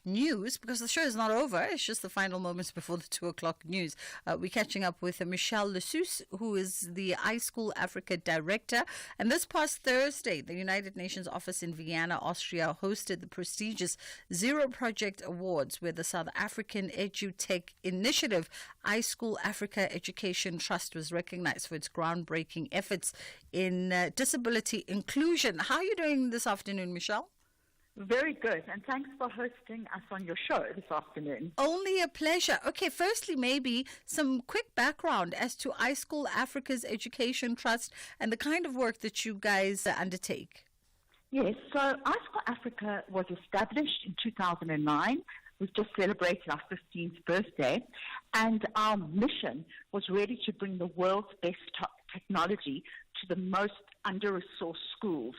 news, because the show is not over, it's just the final moments before the 2 o'clock news. We're catching up with Michelle Lessus, who is the iSchool Africa director. And this past Thursday, the United Nations office in Vienna, Austria, hosted the prestigious Zero Project Awards, where the South African EduTech initiative, iSchool Africa Education Trust, was recognized for its groundbreaking efforts in disability inclusion. How are you doing this afternoon, Michelle? Very good, and thanks for hosting us on your show this afternoon. Only a pleasure. Okay, firstly, maybe some quick background as to iSchool Africa's Education Trust and the kind of work that you guys undertake. Yes, so iSchool Africa was established in 2009. We've just celebrated our 15th birthday, and our mission was really to bring the world's best technology to the most under-resourced schools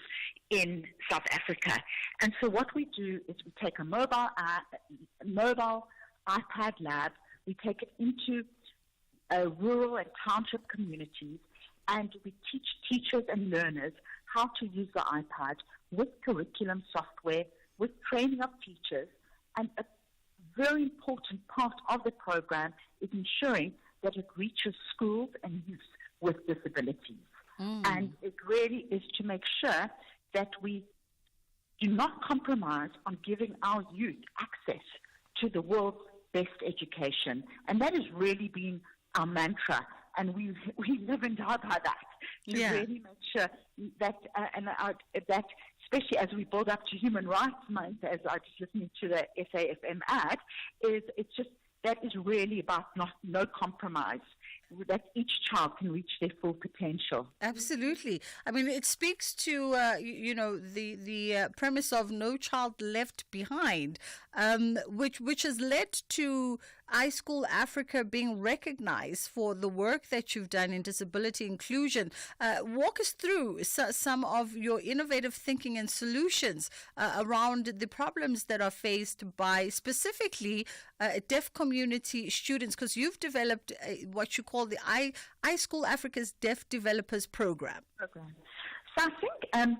in South Africa. And so what we do is we take a mobile iPad lab, we take it into rural and township communities, and we teach teachers and learners how to use the iPad with curriculum software, with training of teachers, and a very important part of the program is ensuring that it reaches schools and youth with disabilities. And it really is to make sure that we do not compromise on giving our youth access to the world's best education. And that has really been our mantra, and we live and die by that, to really make sure that, that especially as we build up to Human Rights Month, as I was listening to the SAFM ad, it's just, that is really about no compromise, that each child can reach their full potential. Absolutely. I mean, it speaks to, the premise of no child left behind, which has led to iSchool Africa being recognized for the work that you've done in disability inclusion. Walk us through some of your innovative thinking and solutions around the problems that are faced by specifically deaf community students, because you've developed what you call the iSchool Africa's Deaf Developers Program. So I think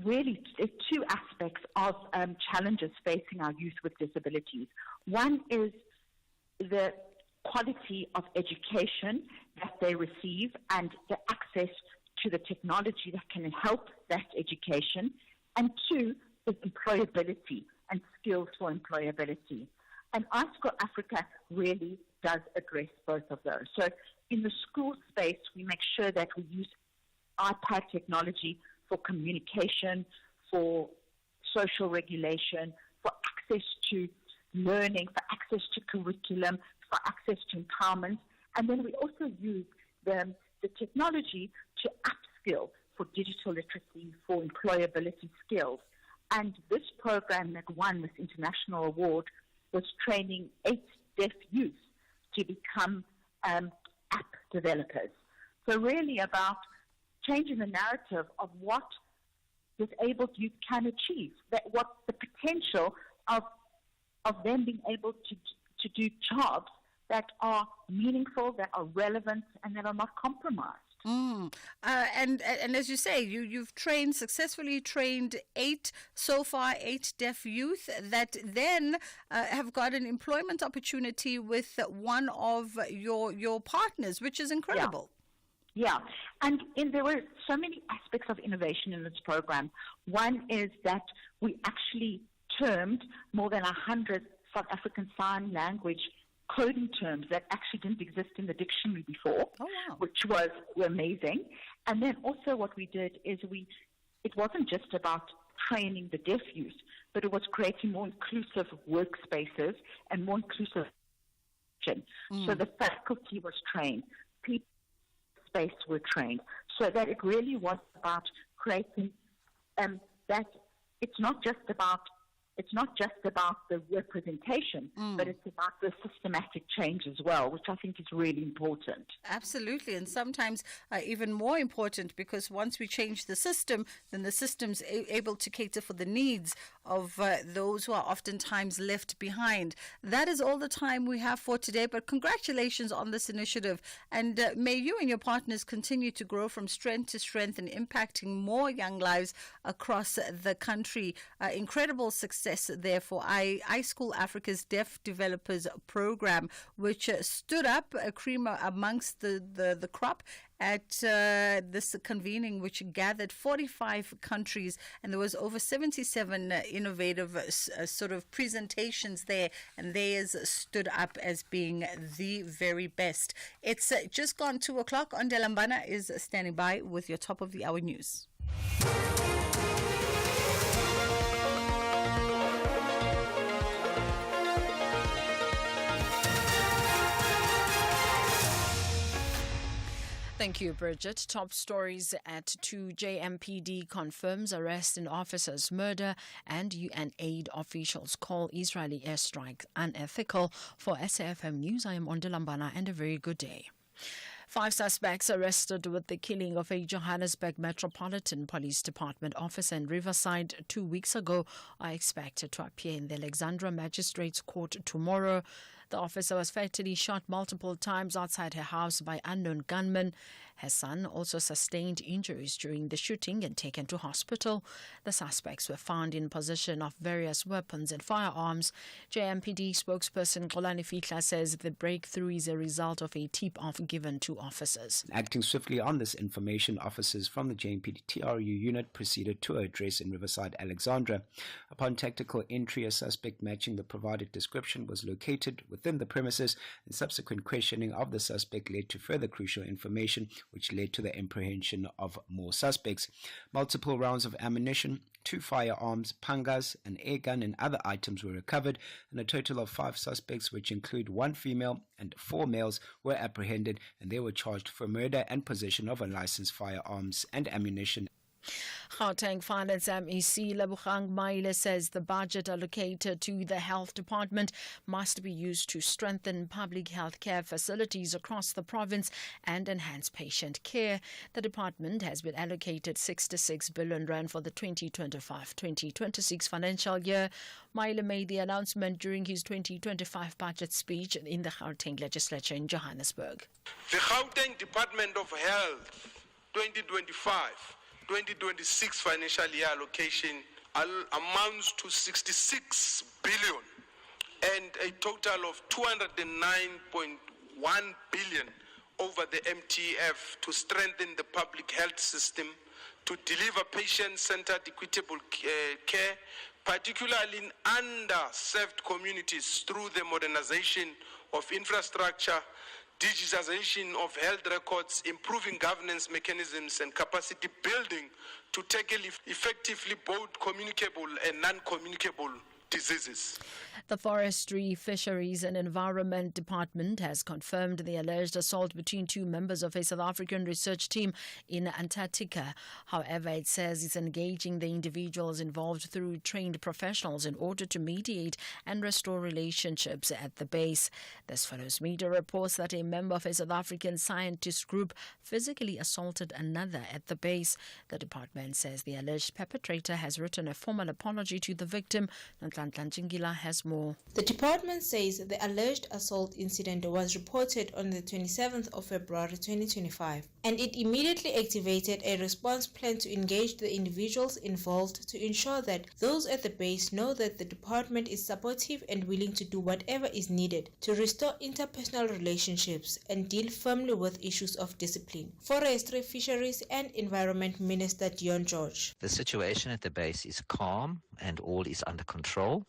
really there are two aspects of challenges facing our youth with disabilities. One is the quality of education that they receive and the access to the technology that can help that education. And two is employability and skills for employability. And iSchool Africa really does address both of those. So in the school space, we make sure that we use iPad technology for communication, for social regulation, for access to learning, for access to curriculum, for access to empowerment. And then we also use the technology to upskill for digital literacy, for employability skills. And this program that won this international award was training 8 deaf youth to become app developers. So really about changing the narrative of what disabled youth can achieve, that what the potential of them being able to do jobs that are meaningful, that are relevant, and that are not compromised. And as you say, you've successfully trained 8 deaf youth that then have got an employment opportunity with one of your partners, which is incredible. Yeah, and there were so many aspects of innovation in this program. One is that we actually termed more than 100 South African Sign Language coding terms that actually didn't exist in the dictionary before, which was amazing. And then also what we did is it wasn't just about training the deaf youth, but it was creating more inclusive workspaces and more inclusive. So the faculty was trained, people space were trained, so that it really was about creating that it's not just about the representation, but it's about the systematic change as well, which I think is really important. Absolutely, and sometimes even more important, because once we change the system, then the system's able to cater for the needs of those who are oftentimes left behind. That is all the time we have for today, but congratulations on this initiative, and may you and your partners continue to grow from strength to strength and impacting more young lives across the country. Incredible success there for iSchool Africa's Deaf Developers Program, which stood up a cream amongst the crop at this convening, which gathered 45 countries, and there was over 77 innovative sort of presentations there, and theirs stood up as being the very best. It's just gone 2 o'clock. Ondelambana is standing by with your top of the hour news. Thank you, Bridget. Top stories at 2. JMPD confirms arrest in officer's murder, and UN aid officials call Israeli airstrike unethical. For SAFM News, I am Onda Lambana, and a very good day. 5 suspects arrested with the killing of a Johannesburg Metropolitan Police Department officer in Riverside 2 weeks ago are expected to appear in the Alexandra Magistrates Court tomorrow. The officer was fatally shot multiple times outside her house by unknown gunmen. Her son also sustained injuries during the shooting and taken to hospital. The suspects were found in possession of various weapons and firearms. JMPD spokesperson Xolani Fihla says the breakthrough is a result of a tip-off given to officers. Acting swiftly on this information, officers from the JMPD TRU unit proceeded to her address in Riverside, Alexandra. Upon tactical entry, a suspect matching the provided description was located within the premises, and subsequent questioning of the suspect led to further crucial information, which led to the apprehension of more suspects. Multiple rounds of ammunition, 2 firearms, pangas, an air gun and other items were recovered, and a total of 5 suspects, which include 1 female and 4 males, were apprehended, and they were charged for murder and possession of unlicensed firearms and ammunition. Gauteng Finance MEC Lebogang Maile says the budget allocated to the health department must be used to strengthen public health care facilities across the province and enhance patient care. The department has been allocated 66 billion rand for the 2025-2026 financial year. Maile made the announcement during his 2025 budget speech in the Gauteng legislature in Johannesburg. The Gauteng Department of Health 2025-2026 financial year allocation amounts to 66 billion and a total of 209.1 billion over the MTF to strengthen the public health system, to deliver patient-centered equitable care, particularly in underserved communities through the modernization of infrastructure, digitization of health records, improving governance mechanisms and capacity building to tackle effectively both communicable and non-communicable diseases. The Forestry, Fisheries and Environment Department has confirmed the alleged assault between 2 members of a South African research team in Antarctica. However, it says it's engaging the individuals involved through trained professionals in order to mediate and restore relationships at the base. This follows media reports that a member of a South African scientist group physically assaulted another at the base. The department says the alleged perpetrator has written a formal apology to the victim. Nhlanhla Njingila has more. The department says the alleged assault incident was reported on the 27th of February 2025, and it immediately activated a response plan to engage the individuals involved to ensure that those at the base know that the department is supportive and willing to do whatever is needed to restore interpersonal relationships and deal firmly with issues of discipline. Forestry, Fisheries and Environment Minister Dion George. The situation at the base is calm and all is under control.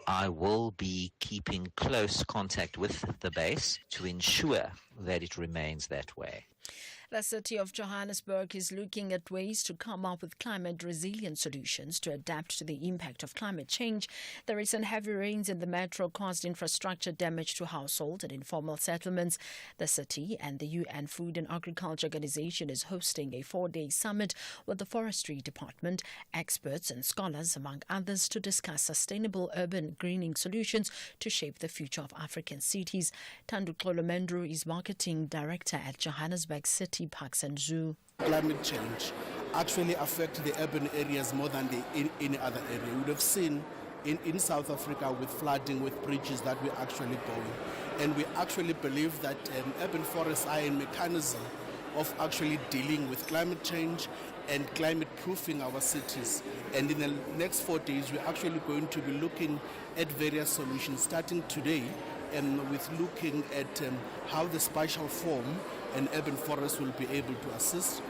I will be keeping close contact with the base to ensure that it remains that way. The city of Johannesburg is looking at ways to come up with climate-resilient solutions to adapt to the impact of climate change. The recent heavy rains in the metro caused infrastructure damage to households and informal settlements. The city and the UN Food and Agriculture Organization is hosting a 4-day summit with the Forestry Department, experts and scholars, among others, to discuss sustainable urban greening solutions to shape the future of African cities. Tandu Xolomendru is Marketing Director at Johannesburg City Parks and Zoo. Climate change actually affects the urban areas more than any other area. We would have seen in South Africa with flooding, with bridges that we're actually going. And we actually believe that urban forests are a mechanism of actually dealing with climate change and climate proofing our cities. And in the next 4 days, we're actually going to be looking at various solutions, starting today, and with looking at how the spatial form and urban forests will be able to assist.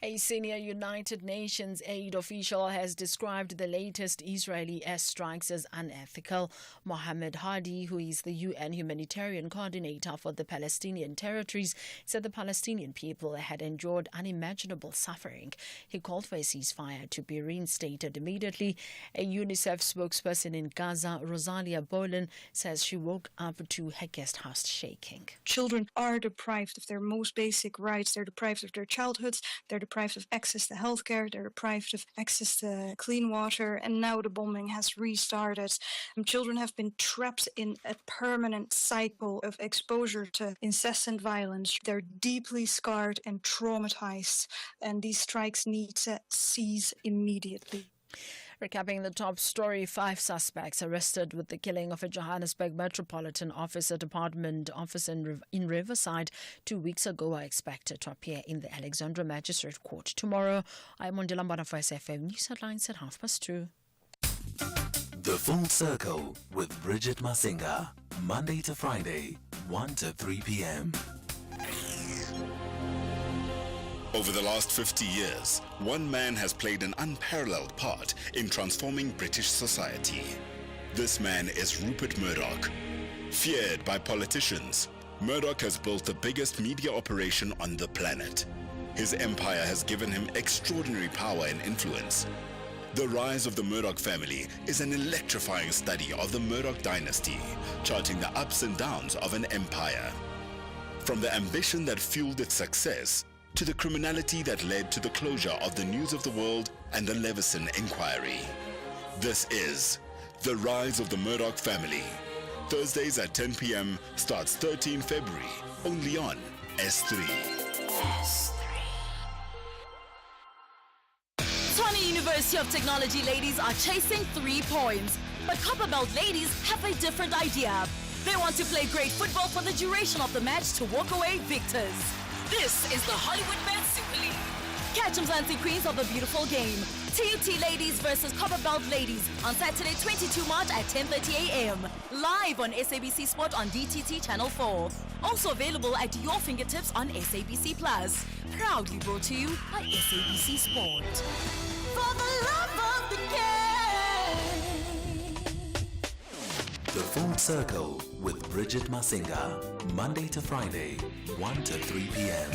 A senior United Nations aid official has described the latest Israeli airstrikes as unethical. Mohammed Hadi, who is the UN humanitarian coordinator for the Palestinian territories, said the Palestinian people had endured unimaginable suffering. He called for a ceasefire to be reinstated immediately. A UNICEF spokesperson in Gaza, Rosalia Bolen, says she woke up to her guest house shaking. Children are deprived of their most basic rights. They're deprived of their childhoods. They're deprived of access to healthcare. They're deprived of access to clean water. And now the bombing has restarted. Children have been trapped in a permanent cycle of exposure to incessant violence. They're deeply scarred and traumatized. And these strikes need to cease immediately. Recapping the top story, 5 suspects arrested with the killing of a Johannesburg Metropolitan Officer Department officer in Riverside 2 weeks ago are expected to appear in the Alexandra Magistrate Court tomorrow. I'm Mondela Mbana for SFM News Headlines at 2:30. The Full Circle with Bridget Masinga, Monday to Friday, 1 to 3 p.m. Over the last 50 years, one man has played an unparalleled part in transforming British society. This man is Rupert Murdoch. Feared by politicians, Murdoch has built the biggest media operation on the planet. His empire has given him extraordinary power and influence. The rise of the Murdoch family is an electrifying study of the Murdoch dynasty, charting the ups and downs of an empire. From the ambition that fueled its success, to the criminality that led to the closure of the News of the World and the Leveson Inquiry. This is The Rise of the Murdoch Family. Thursdays at 10 p.m. starts 13 February, only on S3. Tshwane University of Technology ladies are chasing 3 points. But Copperbelt ladies have a different idea. They want to play great football for the duration of the match to walk away victors. This is the Hollywood Men Super League. Catch Mzansi Queens of the beautiful game. TUT ladies versus Copperbelt ladies on Saturday 22 March at 10:30 a.m. Live on SABC Sport on DTT Channel 4. Also available at your fingertips on SABC Plus. Proudly brought to you by SABC Sport. For the love of the game. The Full Circle with Bridget Masinga, Monday to Friday, 1 to 3 p.m.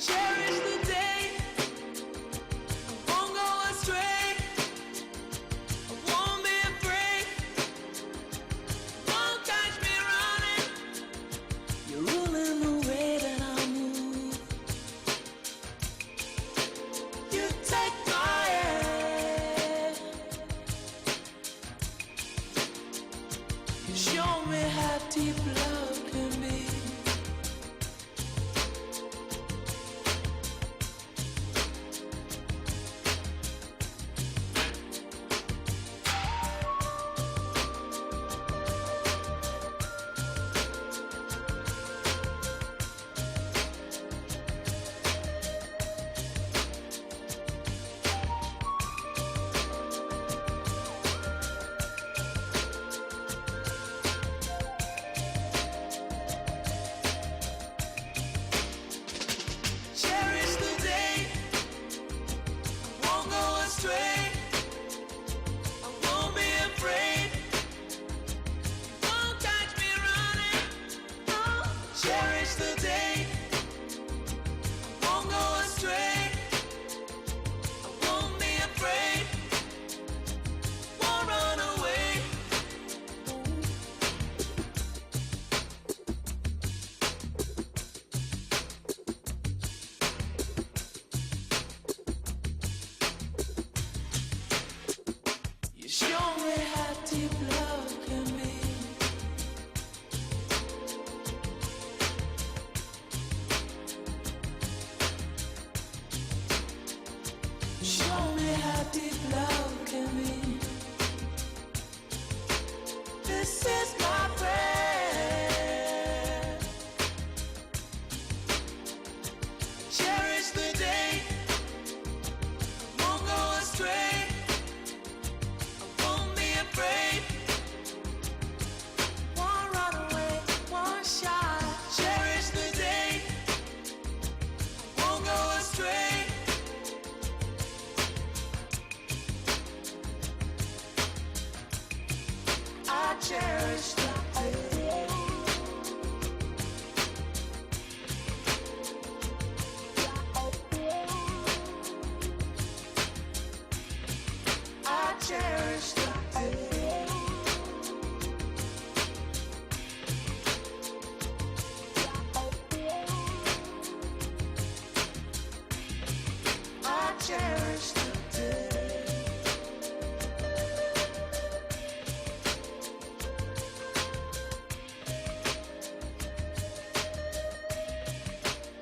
Cherish the cherish the day.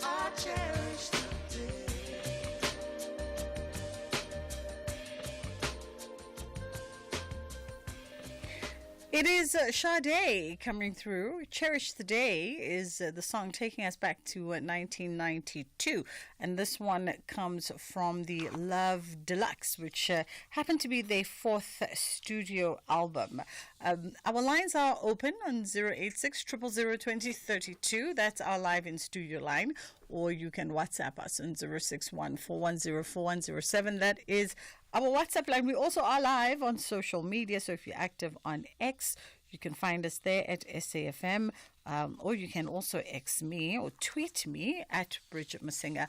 I cherish the day. It is Sade coming through. Cherish the Day is the song taking us back to 1992. And this one comes from the Love Deluxe, which happened to be their fourth studio album. Our lines are open on 086 000 2032. That's our live in studio line. Or you can WhatsApp us on 061 410 4107. That is our WhatsApp line. We also are live on social media, so if you're active on X, you can find us there at SAFM, or you can also X me or tweet me at Bridget Masinga.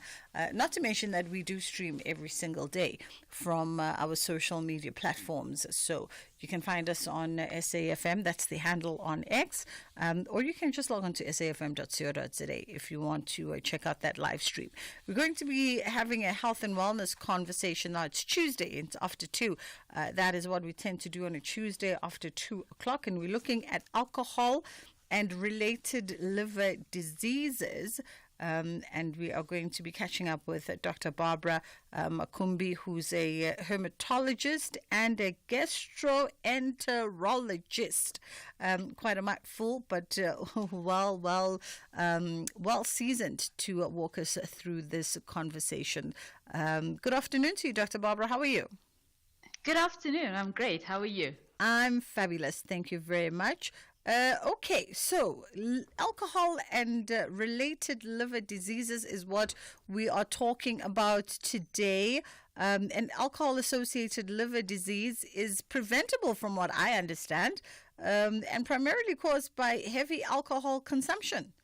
Not to mention that we do stream every single day from our social media platforms. So you can find us on SAFM, that's the handle on X, or you can just log on to safm.co.za if you want to check out that live stream. We're going to be having a health and wellness conversation. Now it's Tuesday, it's after 2. That is what we tend to do on a Tuesday after 2 o'clock, and we're looking at alcohol and related liver diseases. And we are going to be catching up with Dr. Barbara Makumbi, who's a hermatologist and a gastroenterologist. Quite a mouthful, but well seasoned to walk us through this conversation. Good afternoon to you, Dr. Barbara. How are you? Good afternoon. I'm great. How are you? I'm fabulous. Thank you very much. Okay, so alcohol and related liver diseases is what we are talking about today. And alcohol-associated liver disease is preventable from what I understand, and primarily caused by heavy alcohol consumption.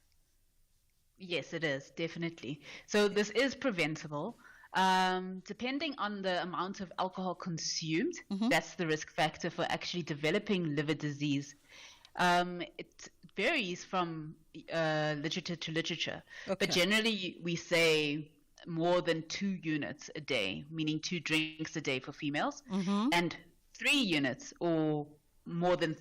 Yes, it is, definitely. So this is preventable. Depending on the amount of alcohol consumed, that's the risk factor for actually developing liver disease. It varies from literature to literature, but generally we say more than 2 units a day, meaning 2 drinks a day for females, and 3 units or more than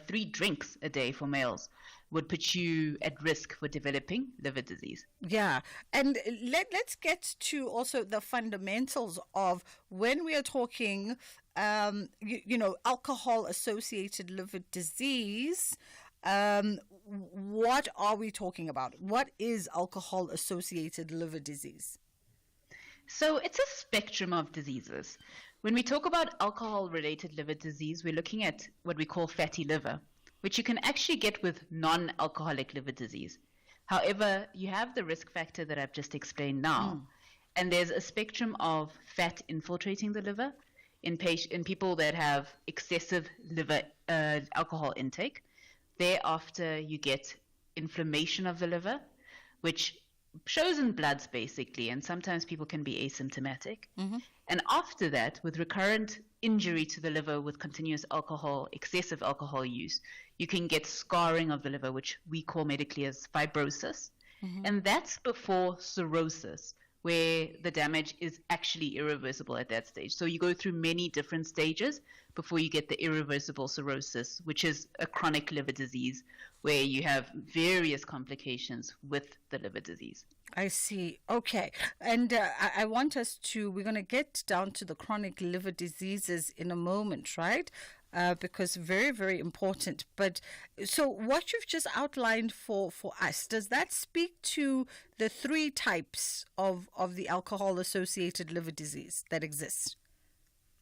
3 drinks a day for males would put you at risk for developing liver disease. Yeah, and let's get to also the fundamentals of when we are talking alcohol-associated liver disease, what are we talking about? What is alcohol-associated liver disease? So it's a spectrum of diseases. When we talk about alcohol-related liver disease, we're looking at what we call fatty liver, which you can actually get with non-alcoholic liver disease. However, you have the risk factor that I've just explained now, and there's a spectrum of fat infiltrating the liver in people that have excessive liver alcohol intake. Thereafter, you get inflammation of the liver, which shows in bloods basically, and sometimes people can be asymptomatic. And after that, with recurrent injury to the liver with continuous excessive alcohol use, you can get scarring of the liver, which we call medically as fibrosis. And that's before cirrhosis, where the damage is actually irreversible at that stage. So you go through many different stages before you get the irreversible cirrhosis, which is a chronic liver disease where you have various complications with the liver disease. I see. Okay. And I want us to, we're going to get down to the chronic liver diseases in a moment, right? Because very, very important. But so what you've just outlined for us, does that speak to the 3 types of the alcohol-associated liver disease that exists?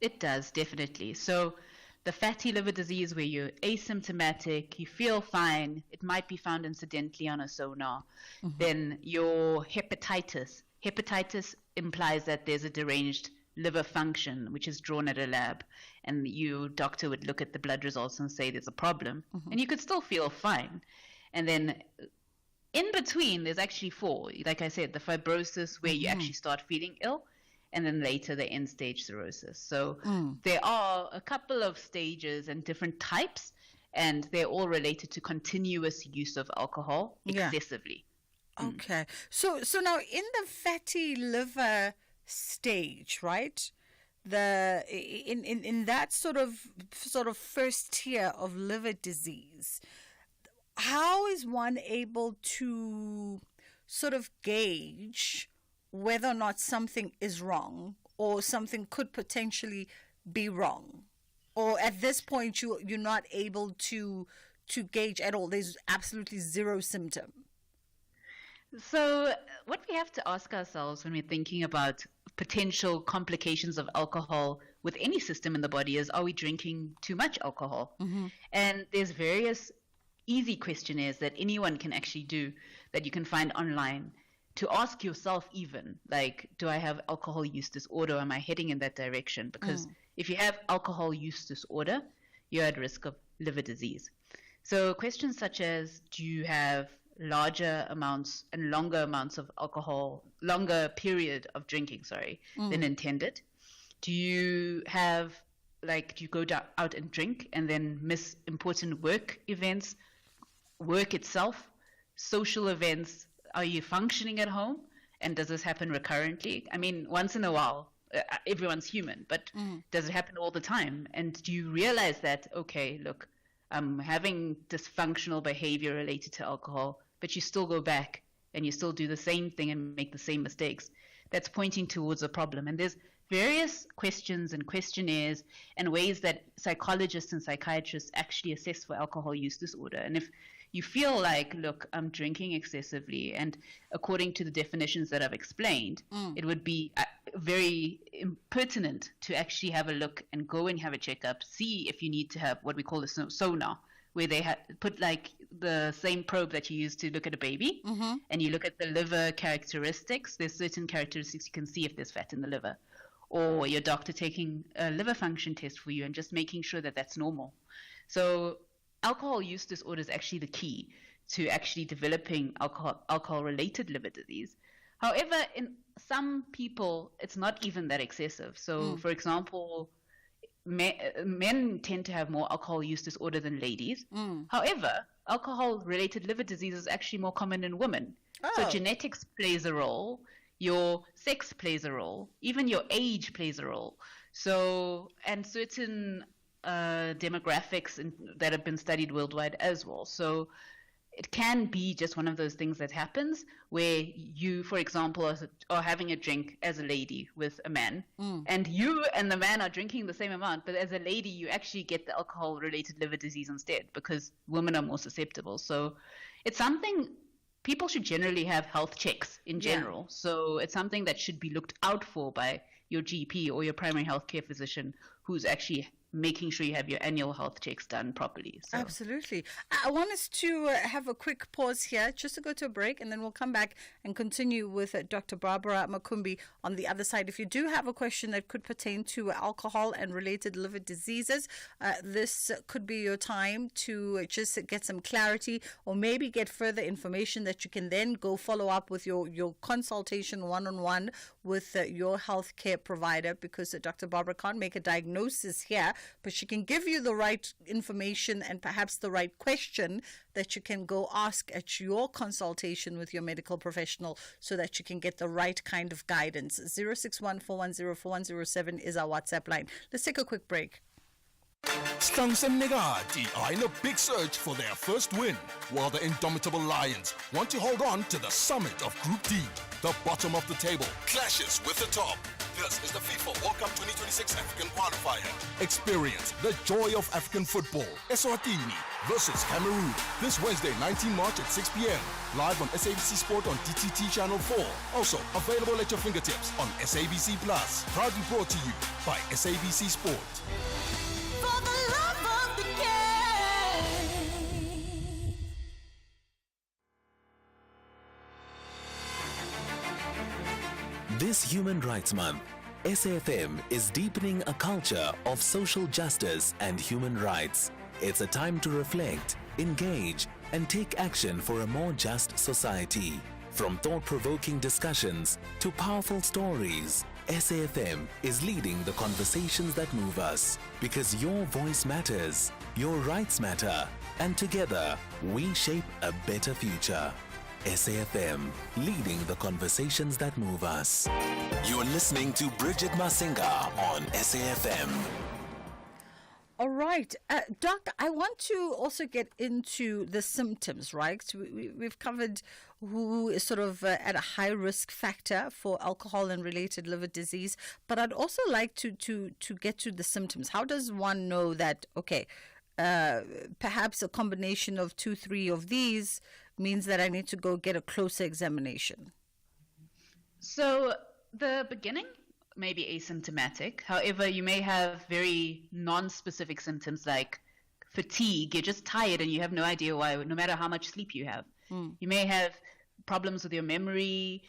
It does, definitely. So the fatty liver disease where you're asymptomatic, you feel fine, it might be found incidentally on a sonar. Then your hepatitis. Hepatitis implies that there's a deranged liver function, which is drawn at a lab, and your doctor would look at the blood results and say there's a problem, and you could still feel fine. And then in between, there's actually 4. Like I said, the fibrosis where you actually start feeling ill, and then later the end-stage cirrhosis. So there are a couple of stages and different types, and they're all related to continuous use of alcohol excessively. Okay. So now in the fatty liver stage, right? In that sort of first tier of liver disease, how is one able to sort of gauge whether or not something is wrong or something could potentially be wrong? Or at this point you're not able to gauge at all? There's absolutely zero symptom. So what we have to ask ourselves when we're thinking about potential complications of alcohol with any system in the body is, are we drinking too much alcohol? And there's various easy questionnaires that anyone can actually do that you can find online to ask yourself, even like, do I have alcohol use disorder? Am I heading in that direction? Because if you have alcohol use disorder, you're at risk of liver disease. So questions such as, do you have larger amounts and longer amounts of alcohol, longer period of drinking, than intended? Do you have, like, do you go out and drink and then miss important work events, work itself, social events? Are you functioning at home? And does this happen recurrently? I mean, once in a while, everyone's human, but does it happen all the time? And do you realize that, okay, look, I'm having dysfunctional behavior related to alcohol, but you still go back and you still do the same thing and make the same mistakes? That's pointing towards a problem. And there's various questions and questionnaires and ways that psychologists and psychiatrists actually assess for alcohol use disorder. And if you feel like, look, I'm drinking excessively, and according to the definitions that I've explained, it would be very impertinent to actually have a look and go and have a checkup, see if you need to have what we call a sonar, where they put like the same probe that you use to look at a baby, and you look at the liver characteristics. There's certain characteristics you can see if there's fat in the liver, or your doctor taking a liver function test for you and just making sure that that's normal. So alcohol use disorder is actually the key to actually developing alcohol-related liver disease. However, in some people, it's not even that excessive. So, for example, men tend to have more alcohol use disorder than ladies. However, alcohol-related liver disease is actually more common in women. So genetics plays a role, your sex plays a role, even your age plays a role. So, and certain demographics that have been studied worldwide as well. So it can be just one of those things that happens where you, for example, are having a drink as a lady with a man, and you and the man are drinking the same amount, but as a lady, you actually get the alcohol-related liver disease instead because women are more susceptible. So it's something people should generally have health checks in general. So it's something that should be looked out for by your GP or your primary healthcare physician who's actually making sure you have your annual health checks done properly. So. Absolutely. I want us to have a quick pause here just to go to a break, and then we'll come back and continue with Dr. Barbara Makumbi on the other side. If you do have a question that could pertain to alcohol and related liver diseases, this could be your time to just get some clarity or maybe get further information that you can then go follow up with your consultation one-on-one with your healthcare provider, because Dr. Barbara can't make a diagnosis here, but she can give you the right information and perhaps the right question that you can go ask at your consultation with your medical professional so that you can get the right kind of guidance. 061-410-4107 is our WhatsApp line. Let's take a quick break. Stunks and Negati are in a big search for their first win, while the indomitable Lions want to hold on to the summit of Group D. The bottom of the table clashes with the top. This is the FIFA World Cup 2026 African qualifier. Experience the joy of African football. Eswatini versus Cameroon. This Wednesday, 19 March at 6 p.m. Live on SABC Sport on DTT Channel 4. Also available at your fingertips on SABC Plus. Proudly brought to you by SABC Sport. For the love of the game. This Human Rights Month, SAFM is deepening a culture of social justice and human rights. It's a time to reflect, engage, and take action for a more just society. From thought-provoking discussions to powerful stories, SAFM is leading the conversations that move us, because your voice matters, your rights matter, and together we shape a better future. SAFM, leading the conversations that move us. You're listening to Bridget Masinga on SAFM. All right. Doc, I want to also get into the symptoms, right? So we've covered who is sort of at a high risk factor for alcohol and related liver disease, but I'd also like to get to the symptoms. How does one know that, okay, perhaps a combination of 2-3 of these means that I need to go get a closer examination? So the beginning may be asymptomatic. However, you may have very non-specific symptoms like fatigue. You're just tired and you have no idea why, no matter how much sleep you have. You may have problems with your memory,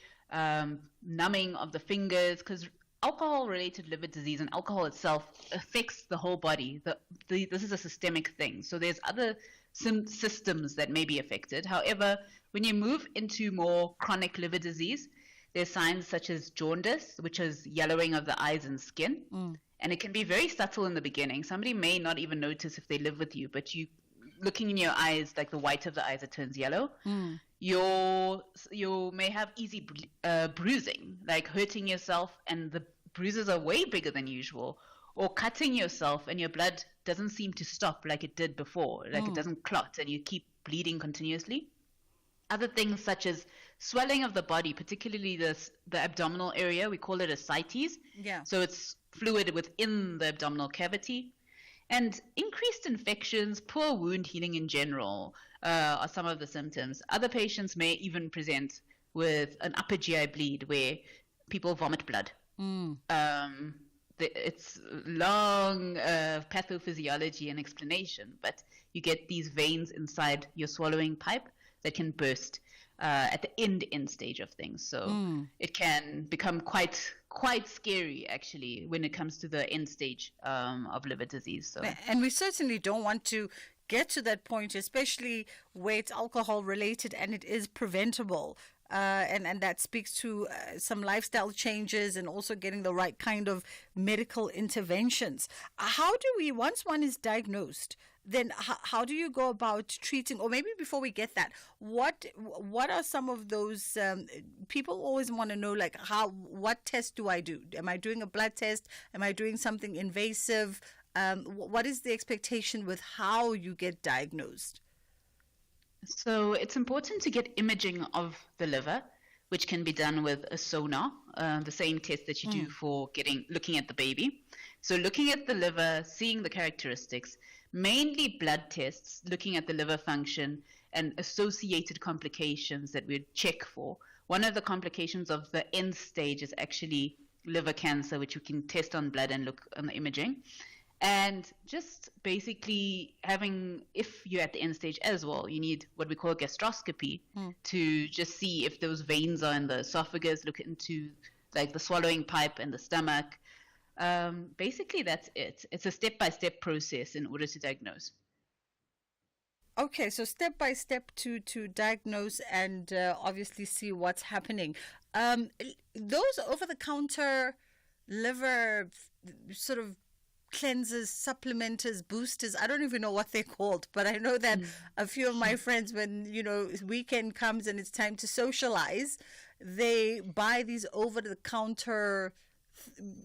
numbing of the fingers, because alcohol-related liver disease and alcohol itself affects the whole body. This is a systemic thing. So there's other systems that may be affected. However, when you move into more chronic liver disease, there's signs such as jaundice, which is yellowing of the eyes and skin. And it can be very subtle in the beginning. Somebody may not even notice if they live with you, but you looking in your eyes, like the white of the eyes, it turns yellow. You may have easy bruising, like hurting yourself, and the bruises are way bigger than usual, or cutting yourself and your blood doesn't seem to stop like it did before, like it doesn't clot and you keep bleeding continuously. Other things such as swelling of the body, particularly the abdominal area, we call it ascites. Yeah. So it's fluid within the abdominal cavity. And increased infections, poor wound healing in general are some of the symptoms. Other patients may even present with an upper GI bleed where people vomit blood. It's long pathophysiology and explanation, but you get these veins inside your swallowing pipe that can burst at the end stage of things. So it can become quite scary, actually, when it comes to the end stage of liver disease. So, and we certainly don't want to get to that point, especially where it's alcohol related and it is preventable. And that speaks to some lifestyle changes and also getting the right kind of medical interventions. How do we, once one is diagnosed, then how do you go about treating, or maybe before we get that, what are some of those, people always want to know, like, what test do I do? Am I doing a blood test? Am I doing something invasive? What is the expectation with how you get diagnosed? So it's important to get imaging of the liver, which can be done with a sonar, the same test that you do for looking at the baby. So looking at the liver, seeing the characteristics, mainly blood tests, looking at the liver function and associated complications that we'd check for. One of the complications of the end stage is actually liver cancer, which you can test on blood and look on the imaging. And just basically if you're at the end stage as well, you need what we call gastroscopy to just see if those veins are in the esophagus, look into like the swallowing pipe and the stomach. Basically, that's it. It's a step-by-step process in order to diagnose. Okay, so step-by-step to diagnose and obviously see what's happening. Those over-the-counter liver sort of cleansers, supplementers, boosters, I don't even know what they're called, but I know that a few of my friends, when weekend comes and it's time to socialize, they buy these over-the-counter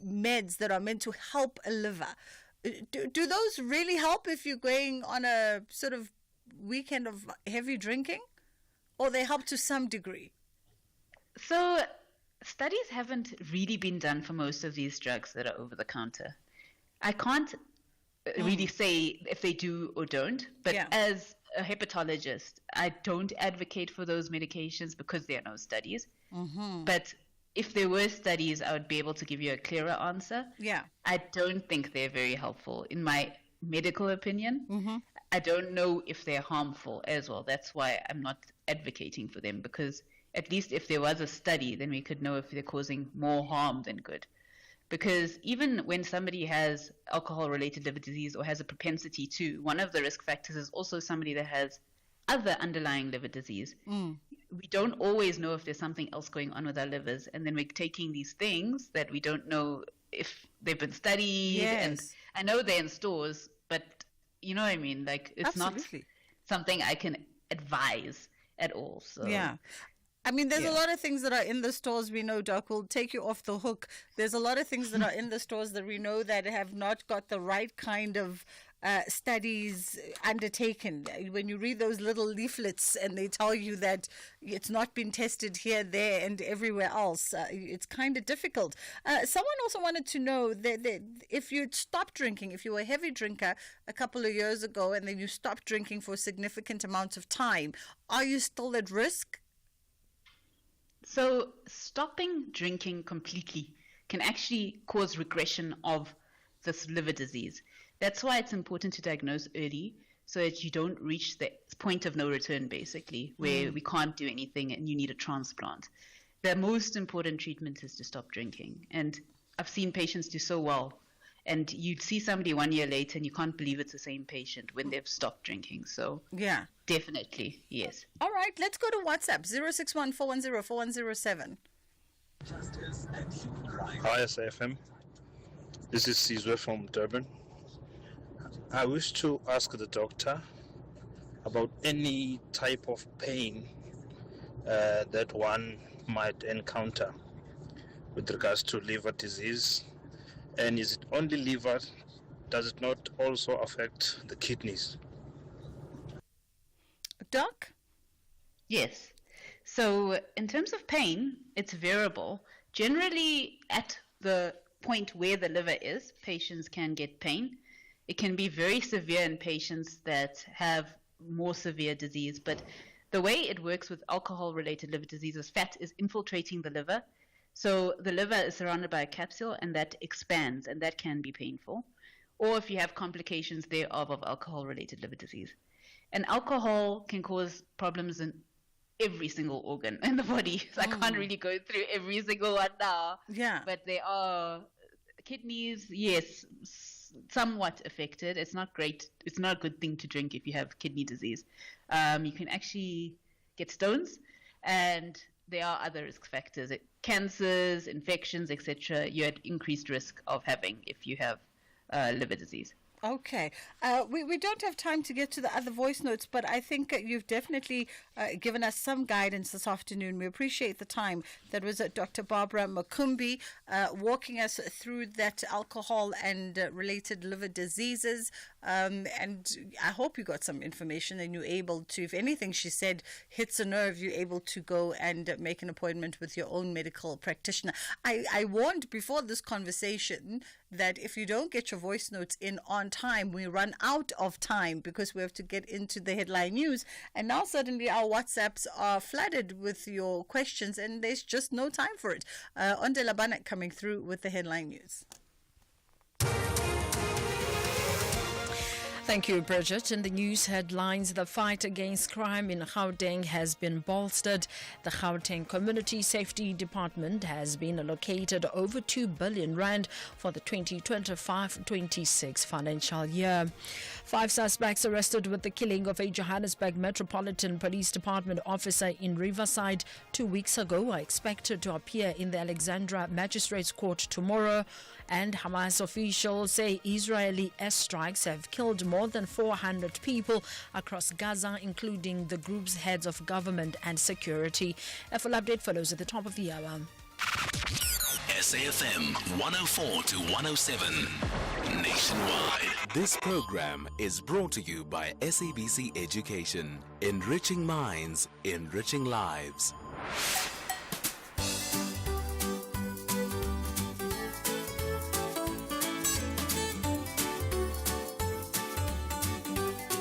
meds that are meant to help a liver. Do those really help if you're going on a sort of weekend of heavy drinking, or they help to some degree? So studies haven't really been done for most of these drugs that are over the counter. I can't really say if they do or don't, but as a hepatologist, I don't advocate for those medications because there are no studies. But if there were studies, I would be able to give you a clearer answer. I don't think they're very helpful. In my medical opinion, I don't know if they're harmful as well. That's why I'm not advocating for them, because at least if there was a study, then we could know if they're causing more harm than good. Because even when somebody has alcohol-related liver disease or has a propensity to, one of the risk factors is also somebody that has other underlying liver disease. We don't always know if there's something else going on with our livers, and then we're taking these things that we don't know if they've been studied. And I know they're in stores, but you know what I mean? Like, it's not something I can advise. at all. So yeah. I mean, there's a lot of things that are in the stores we know, Doc, will take you off the hook. There's a lot of things that are in the stores that we know that have not got the right kind of studies undertaken. When you read those little leaflets and they tell you that it's not been tested here, there, and everywhere else, it's kind of difficult. Someone also wanted to know that if you'd stopped drinking, if you were a heavy drinker a couple of years ago and then you stopped drinking for a significant amount of time, are you still at risk? So stopping drinking completely can actually cause regression of this liver disease. That's why it's important to diagnose early so that you don't reach the point of no return, basically, where we can't do anything and you need a transplant. The most important treatment is to stop drinking. And I've seen patients do so well. And you'd see somebody 1 year later and you can't believe it's the same patient when they've stopped drinking. So yeah, definitely, yes. All right, let's go to WhatsApp, 061-410-4107. Hi, SAFM. This is Sizwe from Durban. I wish to ask the doctor about any type of pain that one might encounter with regards to liver disease. And is it only liver? Does it not also affect the kidneys? Doc? Yes. So in terms of pain, it's variable. Generally, at the point where the liver is, patients can get pain. It can be very severe in patients that have more severe disease. But the way it works with alcohol-related liver diseases, fat is infiltrating the liver. So the liver is surrounded by a capsule and that expands, and that can be painful. Or if you have complications thereof of alcohol-related liver disease. And alcohol can cause problems in every single organ in the body. So I can't really go through every single one now. Yeah. But there are kidneys, yes, somewhat affected. It's not great. It's not a good thing to drink if you have kidney disease. You can actually get stones, and there are other risk factors, cancers, infections, etc. You're at increased risk of having if you have liver disease. Okay. We don't have time to get to the other voice notes, but I think you've definitely given us some guidance this afternoon. We appreciate the time. That was Dr. Barbara Makumbi walking us through that alcohol and related liver diseases. And I hope you got some information and you're able to, if anything she said hits a nerve, you're able to go and make an appointment with your own medical practitioner. I warned before this conversation that if you don't get your voice notes in on time, we run out of time because we have to get into the headline news. And now suddenly our WhatsApps are flooded with your questions and there's just no time for it. Onde Labanak coming through with the headline news. Thank you, Bridget. In the news headlines, the fight against crime in Gauteng has been bolstered. The Gauteng Community Safety Department has been allocated over 2 billion rand for the 2025-26 financial year. 5 suspects arrested with the killing of a Johannesburg Metropolitan Police Department officer in Riverside 2 weeks ago are expected to appear in the Alexandra Magistrates Court tomorrow. And Hamas officials say Israeli airstrikes have killed more than 400 people across Gaza, including the group's heads of government and security. A full update follows at the top of the hour. SAFM 104 to 107 nationwide. This program is brought to you by SABC Education. Enriching minds, enriching lives.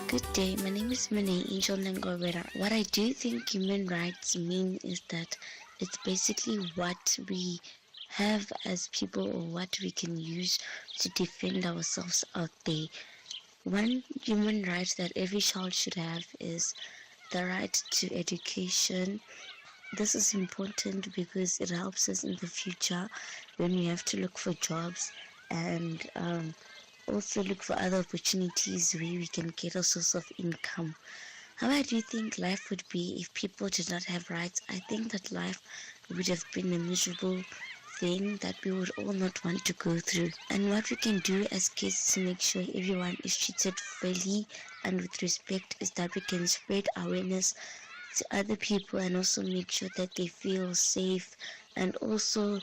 Good day, my name is Mene Angel Nangobera. What I do think human rights mean is that it's basically what we have as people or what we can use to defend ourselves out there. One human right that every child should have is the right to education. This is important because it helps us in the future when we have to look for jobs and also look for other opportunities where we can get a source of income. How I do think life would be if people did not have rights. I think that life would have been a miserable thing that we would all not want to go through. And what we can do as kids to make sure everyone is treated fairly and with respect is that we can spread awareness to other people and also make sure that they feel safe, and also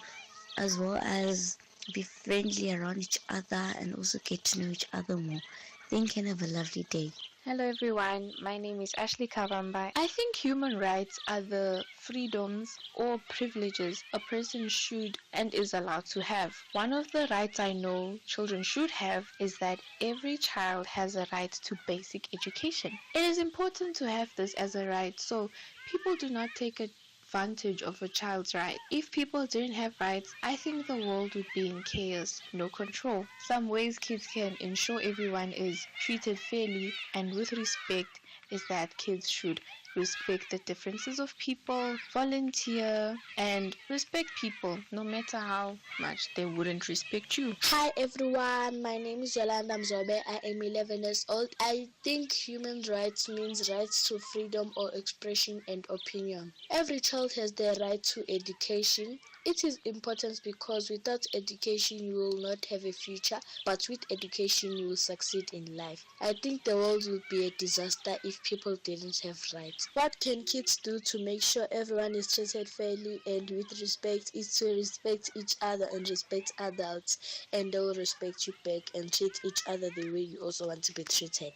as well as be friendly around each other and also get to know each other more. Thank you and have a lovely day. Hello everyone, my name is Ashley Kavamba. I think human rights are the freedoms or privileges a person should and is allowed to have. One of the rights I know children should have is that every child has a right to basic education. It is important to have this as a right so people do not take advantage of a child's right. If people didn't have rights, I think the world would be in chaos, no control. Some ways kids can ensure everyone is treated fairly and with respect is that kids should respect the differences of people, volunteer, and respect people no matter how much they wouldn't respect you. Hi everyone, my name is Yolanda Mzobe. I am 11 years old. I think human rights means rights to freedom or expression and opinion. Every child has the right to education. It is important because without education you will not have a future, but with education you will succeed in life. I think the world would be a disaster if people didn't have rights. What can kids do to make sure everyone is treated fairly and with respect is to respect each other and respect adults, and they will respect you back and treat each other the way you also want to be treated.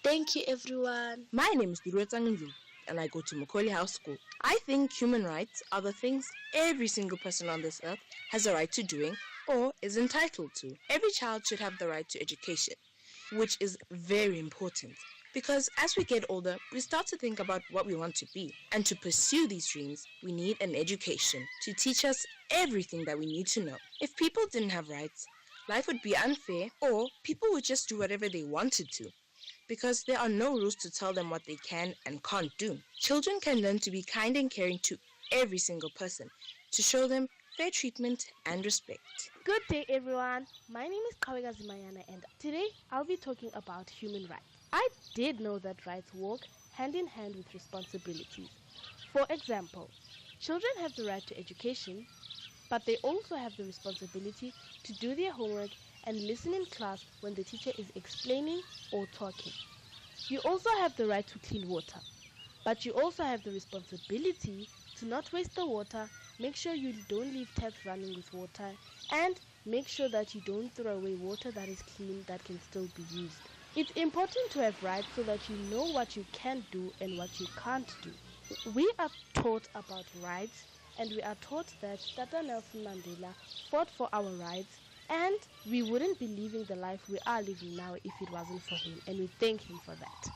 Thank you everyone. My name is Dirweta Ngunzu, and I go to Macaulay House School. I think human rights are the things every single person on this earth has a right to doing or is entitled to. Every child should have the right to education, which is very important because as we get older, we start to think about what we want to be. And to pursue these dreams, we need an education to teach us everything that we need to know. If people didn't have rights, life would be unfair or people would just do whatever they wanted to, because there are no rules to tell them what they can and can't do. Children can learn to be kind and caring to every single person, to show them fair treatment and respect. Good day everyone, my name is Kawega Zimayana and today I'll be talking about human rights. I did know that rights walk hand in hand with responsibilities. For example, children have the right to education, but they also have the responsibility to do their homework and listen in class when the teacher is explaining or talking. You also have the right to clean water, but you also have the responsibility to not waste the water, make sure you don't leave taps running with water, and make sure that you don't throw away water that is clean that can still be used. It's important to have rights so that you know what you can do and what you can't do. We are taught about rights, and we are taught that Tata Nelson Mandela fought for our rights, and we wouldn't be living the life we are living now if it wasn't for him, and we thank him for that.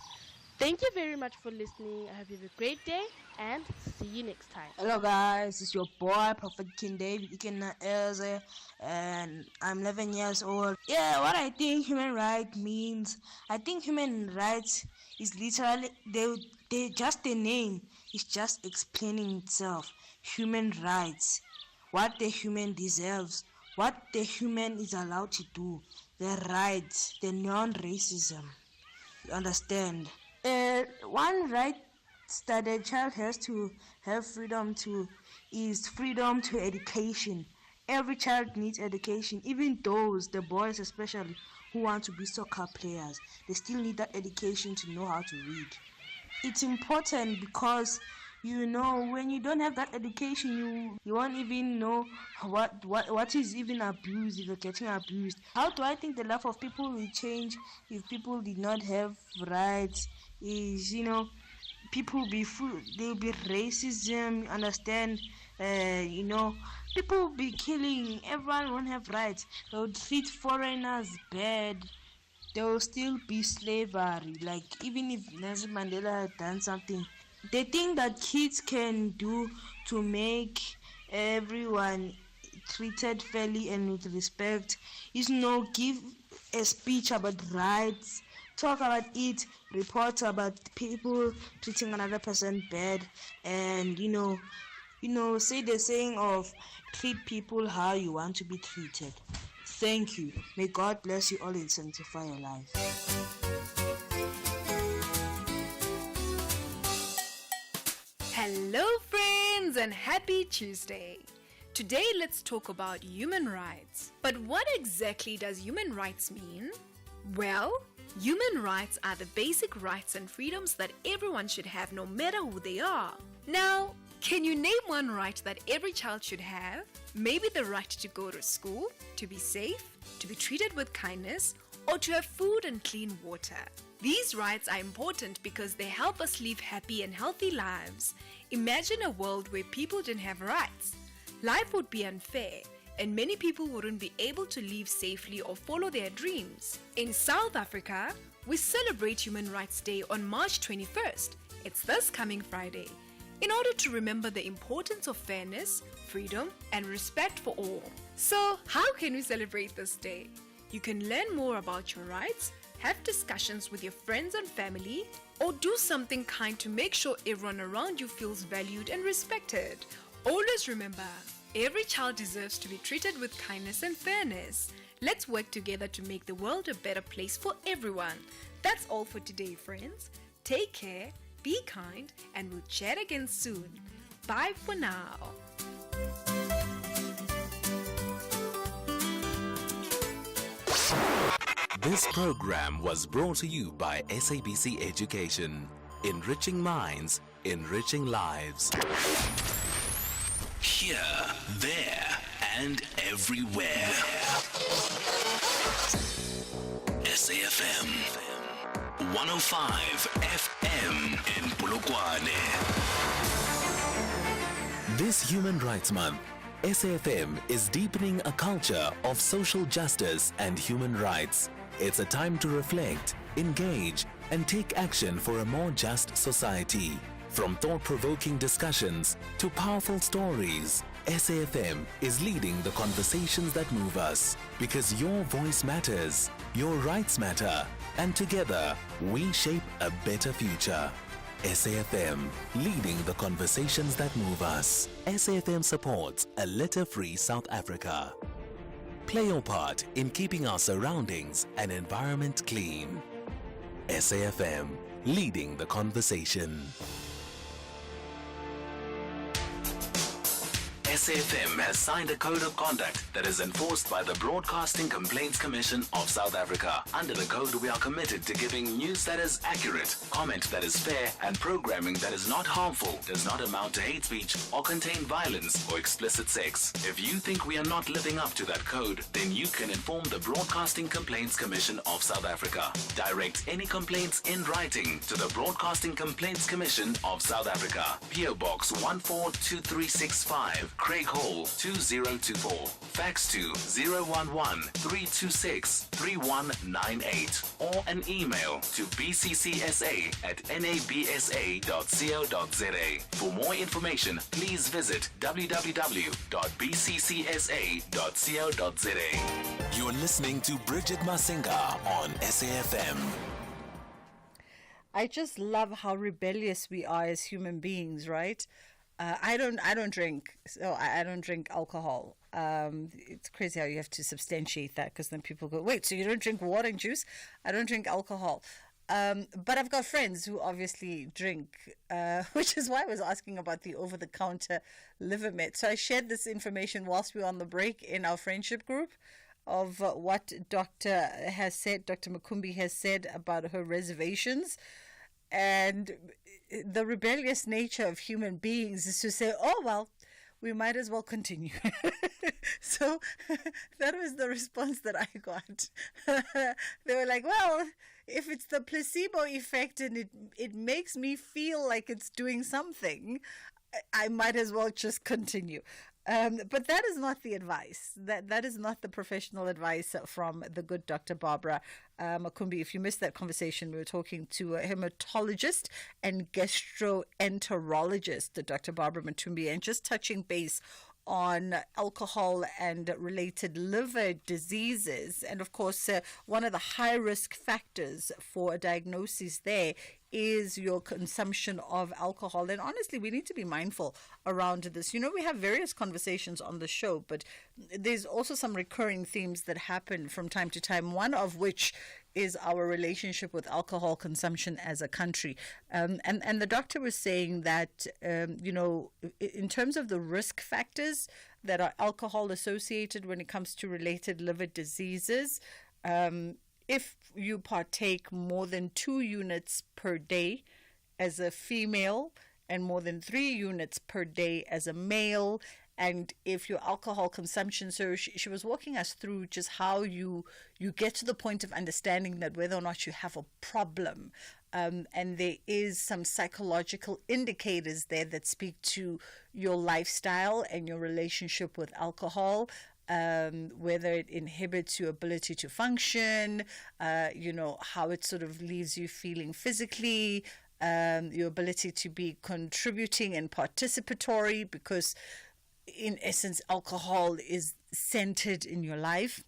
Thank you very much for listening. I hope you have a great day and see you next time. Hello guys, it's your boy Prophet King David Ikena Eze, and I'm 11 years old. Yeah, what I think human rights means, I think human rights is literally, they just the name is just explaining itself. Human rights, what the human deserves, what the human is allowed to do, the rights, the non-racism. You understand? One right that a child has to have freedom to is freedom to education. Every child needs education, even those, the boys especially, who want to be soccer players. They still need that education to know how to read. It's important because, you know, when you don't have that education, you won't even know what is even abuse if you're getting abused. How do I think the life of people will change if people did not have rights? Is, you know, people there'll be racism, understand? You know, people will be killing, everyone won't have rights. They'll treat foreigners bad. There will still be slavery. Like, even if Nelson Mandela had done something, the thing that kids can do to make everyone treated fairly and with respect is, you know, give a speech about rights, talk about it, report about people treating another person bad, and you know, say the saying of treat people how you want to be treated. Thank you. May God bless you all and sanctify your life. Hello friends and happy Tuesday. Today let's talk about human rights. But what exactly does human rights mean? Well, Human rights are the basic rights and freedoms that everyone should have no matter who they are. Now, can you name one right that every child should have? Maybe the right to go to school, to be safe, to be treated with kindness, or to have food and clean water. These rights are important because they help us live happy and healthy lives. Imagine a world where people didn't have rights. Life would be unfair, and many people wouldn't be able to live safely or follow their dreams. In South Africa, we celebrate Human Rights Day on March 21st. It's this coming Friday. In order to remember the importance of fairness, freedom, and respect for all. So, how can we celebrate this day? You can learn more about your rights, have discussions with your friends and family, or do something kind to make sure everyone around you feels valued and respected. Always remember, every child deserves to be treated with kindness and fairness. Let's work together to make the world a better place for everyone. That's all for today, friends. Take care, be kind, and we'll chat again soon. Bye for now. This program was brought to you by SABC Education. Enriching minds, enriching lives. Here, there, and everywhere. SAFM 105 FM in Polokwane. This Human Rights Month, SAFM is deepening a culture of social justice and human rights. It's a time to reflect, engage, and take action for a more just society. From thought-provoking discussions to powerful stories, SAFM is leading the conversations that move us. Because your voice matters, your rights matter, and together we shape a better future. SAFM, leading the conversations that move us. SAFM supports a litter-free South Africa. Play your part in keeping our surroundings and environment clean. SAFM, leading the conversation. SAFM has signed a code of conduct that is enforced by the Broadcasting Complaints Commission of South Africa. Under the code, we are committed to giving news that is accurate, comment that is fair, and programming that is not harmful, does not amount to hate speech, or contain violence or explicit sex. If you think we are not living up to that code, then you can inform the Broadcasting Complaints Commission of South Africa. Direct any complaints in writing to the Broadcasting Complaints Commission of South Africa. PO Box 142365. Craig Hall 2024. Fax to 011-326-3198 or an email to bccsa@nabsa.co.za. For more information, please visit www.bccsa.co.za. You're listening to Bridget Masinga on SAFM. I just love how rebellious we are as human beings, right? I don't drink, so I don't drink alcohol. It's crazy how you have to substantiate that, because then people go, wait, so you don't drink water and juice? I don't drink alcohol. But I've got friends who obviously drink, which is why I was asking about the over-the-counter Livermet. So I shared this information whilst we were on the break in our friendship group of what Dr. Makumbi has said about her reservations. And the rebellious nature of human beings is to say, oh, well, we might as well continue. So that was the response that I got. They were like, well, if it's the placebo effect and it makes me feel like it's doing something, I might as well just continue. But that is not the advice. That is not the professional advice from the good Dr. Barbara Makumbi. If you missed that conversation, we were talking to a hematologist and gastroenterologist, Dr. Barbara Makumbi, and just touching base on alcohol and related liver diseases. And of course, one of the high risk factors for a diagnosis there is your consumption of alcohol. And honestly, we need to be mindful around this. You know, we have various conversations on the show, but there's also some recurring themes that happen from time to time, one of which is our relationship with alcohol consumption as a country. And the doctor was saying that, you know, in terms of the risk factors that are alcohol associated when it comes to related liver diseases, if you partake more than 2 units per day as a female and more than 3 units per day as a male, and if your alcohol consumption, so she was walking us through just how you get to the point of understanding that whether or not you have a problem. And there is some psychological indicators there that speak to your lifestyle and your relationship with alcohol, whether it inhibits your ability to function, how it sort of leaves you feeling physically, your ability to be contributing and participatory, because in essence, alcohol is centered in your life.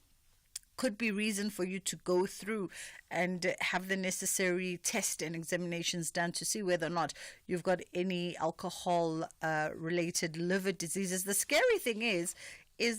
Could be reason for you to go through and have the necessary test and examinations done to see whether or not you've got any alcohol related liver diseases. The scary thing is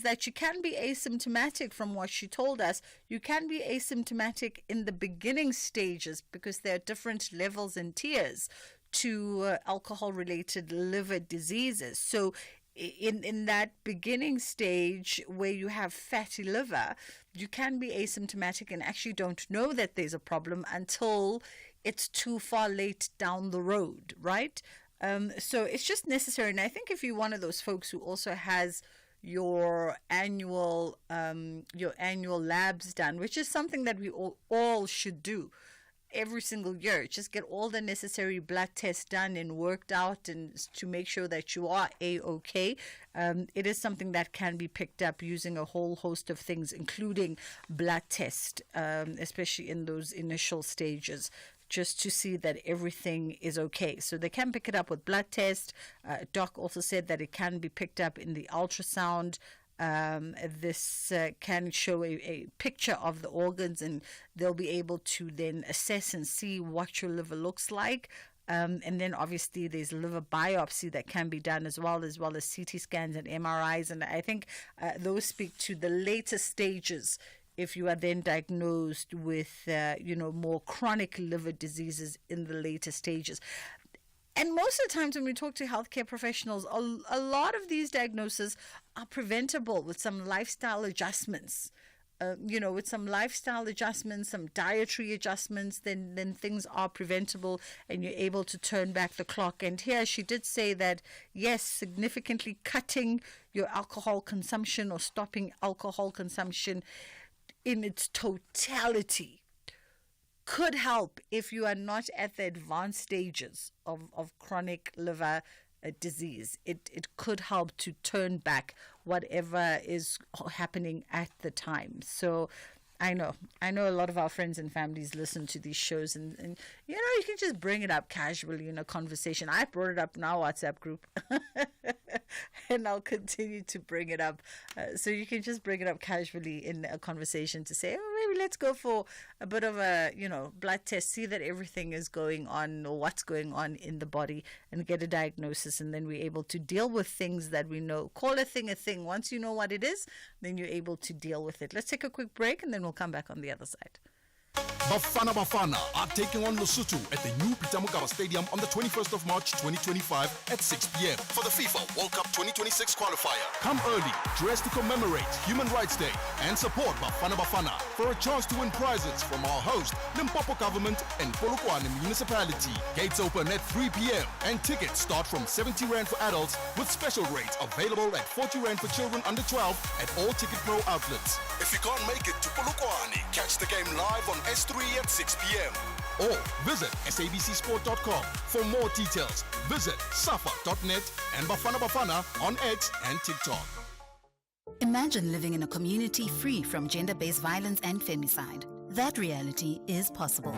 that you can be asymptomatic. From what she told us, you can be asymptomatic in the beginning stages because there are different levels and tiers to alcohol related liver diseases. So in that beginning stage where you have fatty liver, you can be asymptomatic and actually don't know that there's a problem until it's too far late down the road, right? So it's just necessary. And I think if you're one of those folks who also has your annual labs done, which is something that we all should do every single year, just get all the necessary blood tests done and worked out, and to make sure that you are A-OK. It is something that can be picked up using a whole host of things, including blood test, especially in those initial stages, just to see that everything is okay. So they can pick it up with blood test. Doc also said that it can be picked up in the ultrasound. This can show a picture of the organs, and they'll be able to then assess and see what your liver looks like. And then obviously there's liver biopsy that can be done as well as CT scans and MRIs. And I think those speak to the later stages if you are then diagnosed with, more chronic liver diseases in the later stages. And most of the times when we talk to healthcare professionals, a lot of these diagnoses are preventable with some lifestyle adjustments. With some lifestyle adjustments, some dietary adjustments, then things are preventable and you're able to turn back the clock. And here she did say that, yes, significantly cutting your alcohol consumption or stopping alcohol consumption in its totality could help if you are not at the advanced stages of chronic liver disease. It could help to turn back whatever is happening at the time. So I know a lot of our friends and families listen to these shows, and you can just bring it up casually in a conversation. I brought it up in our WhatsApp group and I'll continue to bring it up. So you can just bring it up casually in a conversation to say, maybe let's go for a bit of a, blood test, see that everything is going on or what's going on in the body, and get a diagnosis. And then we're able to deal with things that we know. Call a thing a thing. Once you know what it is, then you're able to deal with it. Let's take a quick break and then we'll come back on the other side. Bafana are taking on Lesotho at the new Peter Mokaba Stadium on the 21st of March 2025 at 6 p.m. for the FIFA World Cup 2026 qualifier. Come early, dressed to commemorate Human Rights Day, and support Bafana for a chance to win prizes from our host, Limpopo Government and Polokwane Municipality. Gates open at 3 p.m. and tickets start from 70 Rand for adults, with special rates available at 40 Rand for children under 12 at all Ticket Pro outlets. If you can't make it to Polokwane, catch the game live on S3 at 6 p.m. or visit sabcsport.com. For more details, visit safa.net and Bafana on X and TikTok. Imagine living in a community free from gender-based violence and femicide. That reality is possible,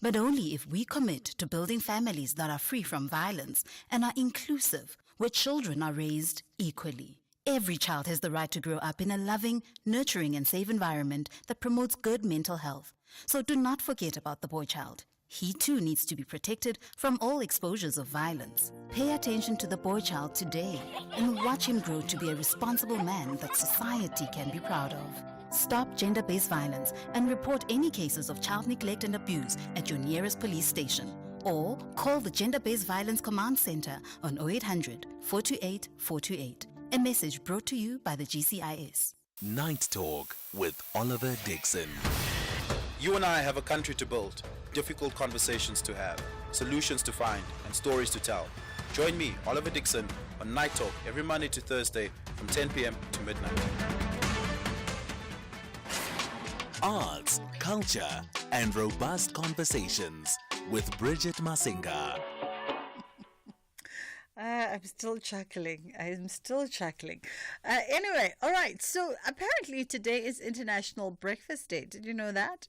but only if we commit to building families that are free from violence and are inclusive, where children are raised equally. Every child has the right to grow up in a loving, nurturing and safe environment that promotes good mental health. So do not forget about the boy child. He too needs to be protected from all exposures of violence. Pay attention to the boy child today and watch him grow to be a responsible man that society can be proud of. Stop gender-based violence and report any cases of child neglect and abuse at your nearest police station. Or call the Gender-Based Violence Command Center on 0800 428 428. A message brought to you by the GCIS. Night Talk with Oliver Dixon. You and I have a country to build, difficult conversations to have, solutions to find, and stories to tell. Join me, Oliver Dixon, on Night Talk every Monday to Thursday from 10 p.m. to midnight. Arts, culture, and robust conversations with Bridget Masinga. I'm still chuckling. Anyway, all right. So apparently today is International Breakfast Day. Did you know that?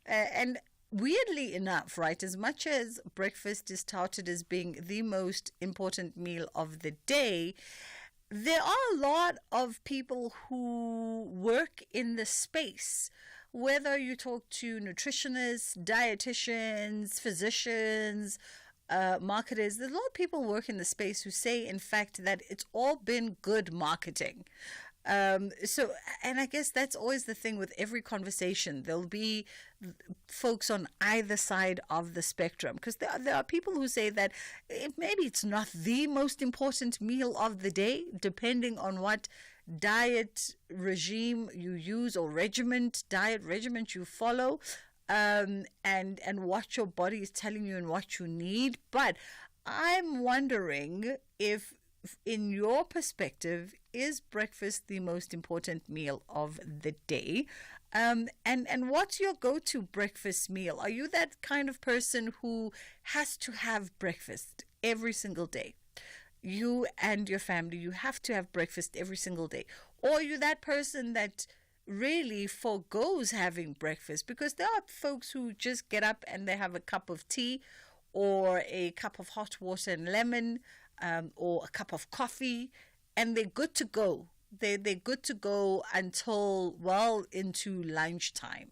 And weirdly enough, right, as much as breakfast is touted as being the most important meal of the day, there are a lot of people who work in the space. Whether you talk to nutritionists, dietitians, physicians, marketers, there's a lot of people work in the space who say, in fact, that it's all been good marketing. And I guess that's always the thing with every conversation. There'll be folks on either side of the spectrum, because there are people who say that maybe it's not the most important meal of the day, depending on what diet regime you use or diet regiment you follow. And what your body is telling you and what you need. But I'm wondering if, in your perspective, is breakfast the most important meal of the day? And what's your go-to breakfast meal? Are you that kind of person who has to have breakfast every single day? You and your family, you have to have breakfast every single day. Or are you that person that really forgoes having breakfast? Because there are folks who just get up and they have a cup of tea or a cup of hot water and lemon, or a cup of coffee, and they're good to go. They're good to go until well into lunchtime.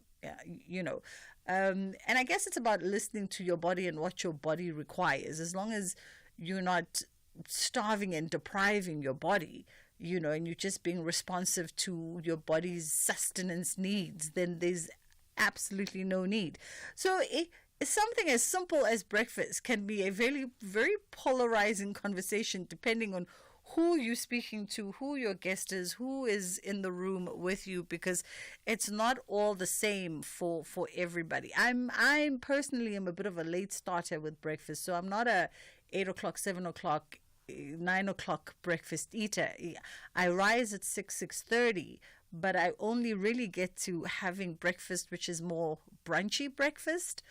And I guess it's about listening to your body and what your body requires. As long as you're not starving and depriving your body, and you're just being responsive to your body's sustenance needs, then there's absolutely no need. So something as simple as breakfast can be a very, very polarizing conversation depending on who you're speaking to, who your guest is, who is in the room with you, because it's not all the same for everybody. I'm personally am a bit of a late starter with breakfast, so I'm not a 8 o'clock, 7 o'clock, 9 o'clock breakfast eater. I rise at 6:30, but I only really get to having breakfast, which is more brunchy breakfast,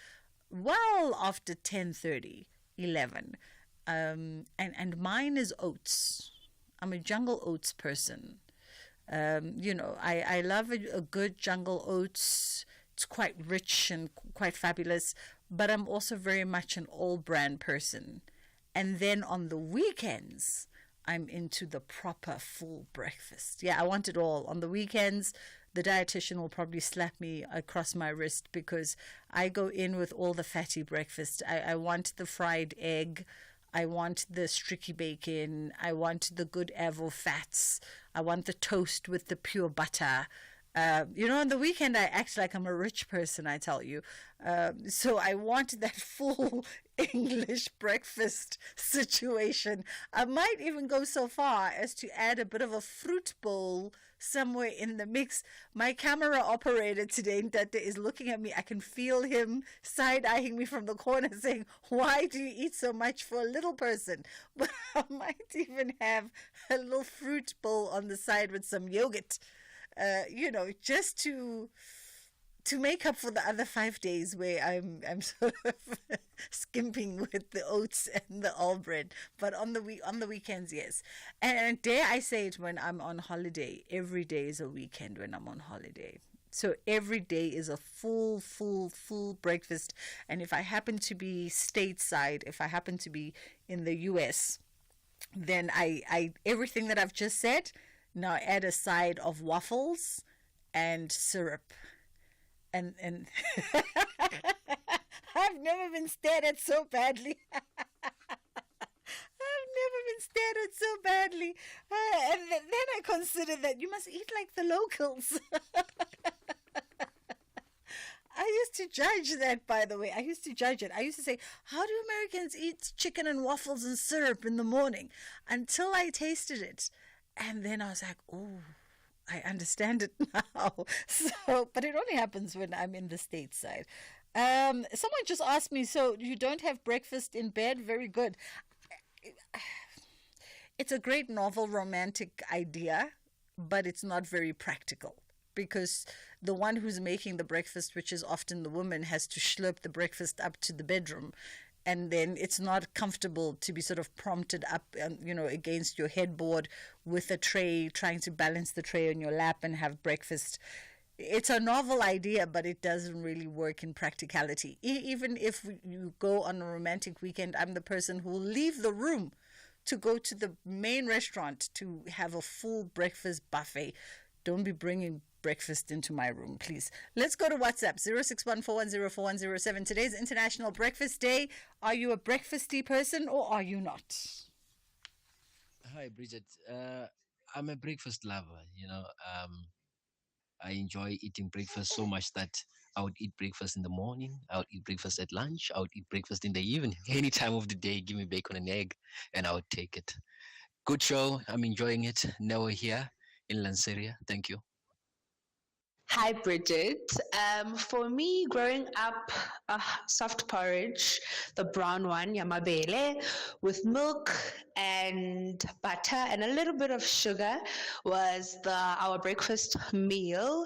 well after 10:30, 11. And mine is oats. I'm a jungle oats person. I love a good jungle oats. It's quite rich and quite fabulous, but I'm also very much an all bran person. And then on the weekends, I'm into the proper full breakfast. Yeah, I want it all. On the weekends, the dietitian will probably slap me across my wrist because I go in with all the fatty breakfast. I want the fried egg. I want the streaky bacon. I want the good Avo fats. I want the toast with the pure butter. On the weekend, I act like I'm a rich person, I tell you. So I want that full English breakfast situation. I might even go so far as to add a bit of a fruit bowl somewhere in the mix. My camera operator today, Ndate, is looking at me. I can feel him side-eyeing me from the corner saying, why do you eat so much for a little person? But I might even have a little fruit bowl on the side with some yogurt. Just to make up for the other 5 days where I'm sort of skimping with the oats and the all bread. But on the weekends, yes. And dare I say it, when I'm on holiday, every day is a weekend when I'm on holiday. So every day is a full breakfast. And if I happen to be stateside, if I happen to be in the US, then I everything that I've just said, now add a side of waffles and syrup. And I've never been stared at so badly. And then I consider that you must eat like the locals. I used to judge that, by the way. I used to judge it. I used to say, how do Americans eat chicken and waffles and syrup in the morning? Until I tasted it. And then I was like, oh, I understand it now. So, but it only happens when I'm in the stateside. Someone just asked me, so you don't have breakfast in bed? Very good. It's a great novel romantic idea, but it's not very practical because the one who's making the breakfast, which is often the woman, has to schlep the breakfast up to the bedroom. And then it's not comfortable to be sort of prompted up, against your headboard with a tray, trying to balance the tray on your lap and have breakfast. It's a novel idea, but it doesn't really work in practicality. Even if you go on a romantic weekend, I'm the person who will leave the room to go to the main restaurant to have a full breakfast buffet. Don't be bringing breakfast into my room, please. Let's go to WhatsApp, 0614104107. Today's International Breakfast Day. Are you a breakfasty person or are you not? Hi, Bridget. I'm a breakfast lover. I enjoy eating breakfast so much that I would eat breakfast in the morning, I would eat breakfast at lunch, I would eat breakfast in the evening. Any time of the day, give me bacon and egg, and I would take it. Good show. I'm enjoying it. Now we're here in Lanseria. Thank you. Hi, Bridget. For me, growing up, soft porridge, the brown one, yamabele, with milk and butter and a little bit of sugar was our breakfast meal,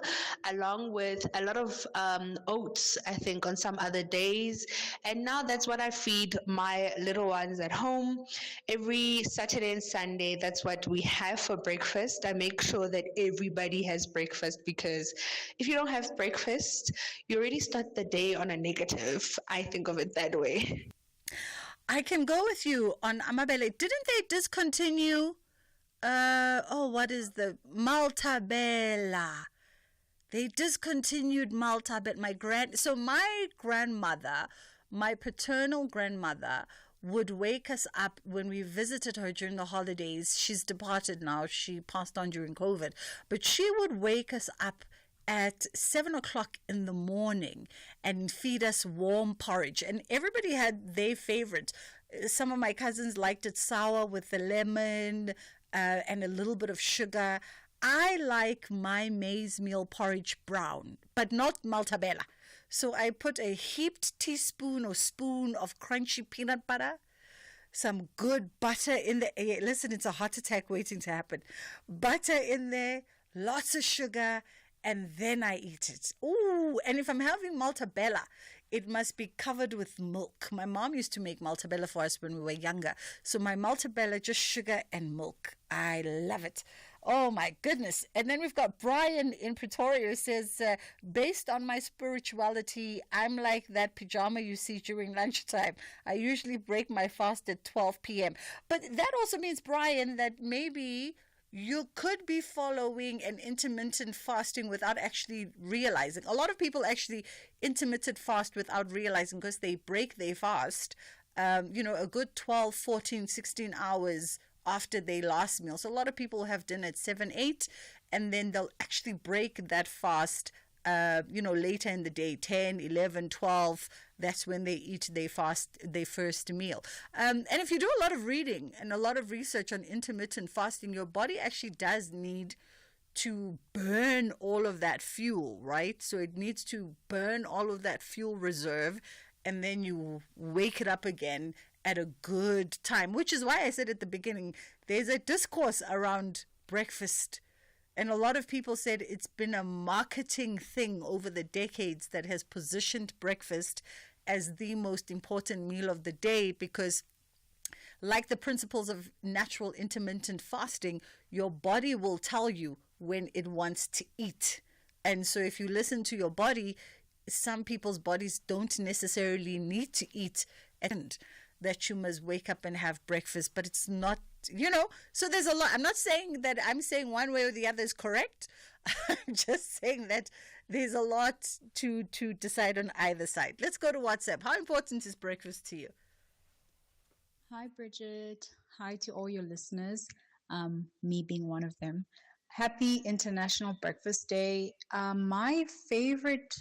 along with a lot of oats, I think, on some other days. And now that's what I feed my little ones at home. Every Saturday and Sunday, that's what we have for breakfast. I make sure that everybody has breakfast because if you don't have breakfast, you already start the day on a negative. I think of it that way. I can go with you on amabele. Didn't they discontinue? What is the Maltabella? They discontinued Maltabella. So my grandmother, my paternal grandmother, would wake us up when we visited her during the holidays. She's departed now. She passed on during COVID. But she would wake us up at 7 o'clock in the morning and feed us warm porridge. And everybody had their favorite. Some of my cousins liked it sour with the lemon and a little bit of sugar. I like my maize meal porridge brown, but not Maltabella. So I put a heaped teaspoon or spoon of crunchy peanut butter, some good butter in there. Listen, it's a heart attack waiting to happen. Butter in there, lots of sugar, and then I eat it. Ooh, and if I'm having Maltabella, it must be covered with milk. My mom used to make Maltabella for us when we were younger. So my Maltabella, just sugar and milk. I love it. Oh my goodness. And then we've got Brian in Pretoria who says, based on my spirituality, I'm like that pajama you see during lunchtime. I usually break my fast at 12 p.m. But that also means, Brian, that maybe you could be following an intermittent fasting without actually realizing. A lot of people actually intermittent fast without realizing because they break their fast, a good 12, 14, 16 hours after their last meal. So a lot of people have dinner at 7, 8, and then they'll actually break that fast, later in the day, 10, 11, 12. That's when they eat their first meal. And if you do a lot of reading and a lot of research on intermittent fasting, your body actually does need to burn all of that fuel, right? So it needs to burn all of that fuel reserve, and then you wake it up again at a good time, which is why I said at the beginning, there's a discourse around breakfast. And a lot of people said it's been a marketing thing over the decades that has positioned breakfast as the most important meal of the day because, like the principles of natural intermittent fasting, your body will tell you when it wants to eat. And so if you listen to your body, some people's bodies don't necessarily need to eat, and that you must wake up and have breakfast, but it's not, so there's a lot. I'm not saying that I'm saying one way or the other is correct. I'm just saying that there's a lot to decide on either side. Let's go to WhatsApp. How important is breakfast to you? Hi, Bridget. Hi to all your listeners, me being one of them. Happy International Breakfast Day. My favorite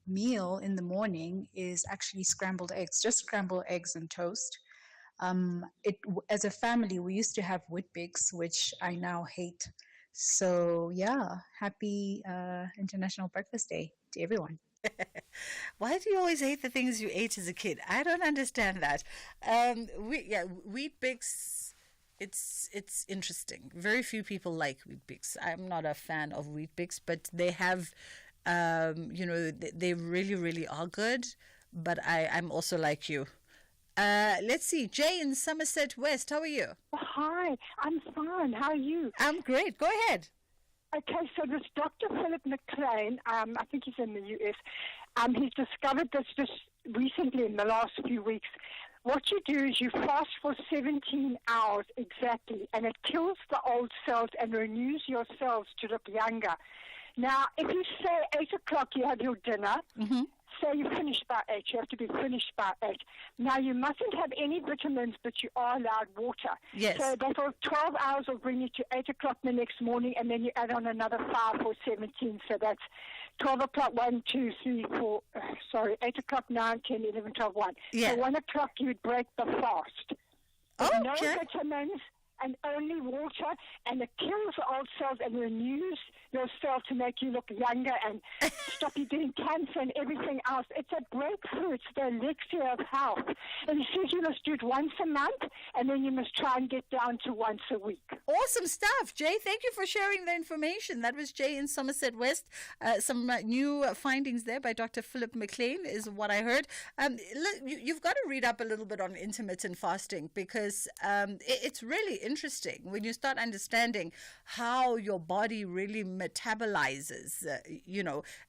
meal in the morning is actually scrambled eggs, just scrambled eggs and toast. As a family, we used to have Weet-Bix, which I now hate So yeah, happy International Breakfast Day to everyone. Why do you always hate the things you ate as a kid? I don't understand that. Wheat Bix. It's interesting. Very few people like Wheat Bix. I'm not a fan of Wheat Bix, but they have, they really, really are good. But I'm also like you. Let's see. Jay in Somerset West. How are you? Hi, I'm fine. How are you? I'm great. Go ahead. Okay, so this Dr. Philip McLean, I think he's in the US, he's discovered this just recently in the last few weeks. What you do is you fast for 17 hours exactly, and it kills the old cells and renews your cells to look younger. Now, if you say 8 o'clock you have your dinner, say you finish by 8, you have to be finished by 8. Now, you mustn't have any vitamins, but you are allowed water. Yes. So that for 12 hours will bring you to 8 o'clock the next morning, and then you add on another 5 for 17. So that's 12 o'clock, 1, 2, 3, 4, 8 o'clock, 9, 10, 11, 12, 1. Yeah. So 1 o'clock you would break the fast. Okay. No vitamins and only water, and it kills the old cells and renews your cell to make you look younger and stop you getting cancer and everything else. It's a breakthrough. It's the elixir of health. And he says you must do it once a month, and then you must try and get down to once a week. Awesome stuff, Jay. Thank you for sharing the information. That was Jay in Somerset West. Some new findings there by Dr. Philip McLean is what I heard. You've got to read up a little bit on intermittent fasting because it's really interesting when you start understanding how your body really metabolizes,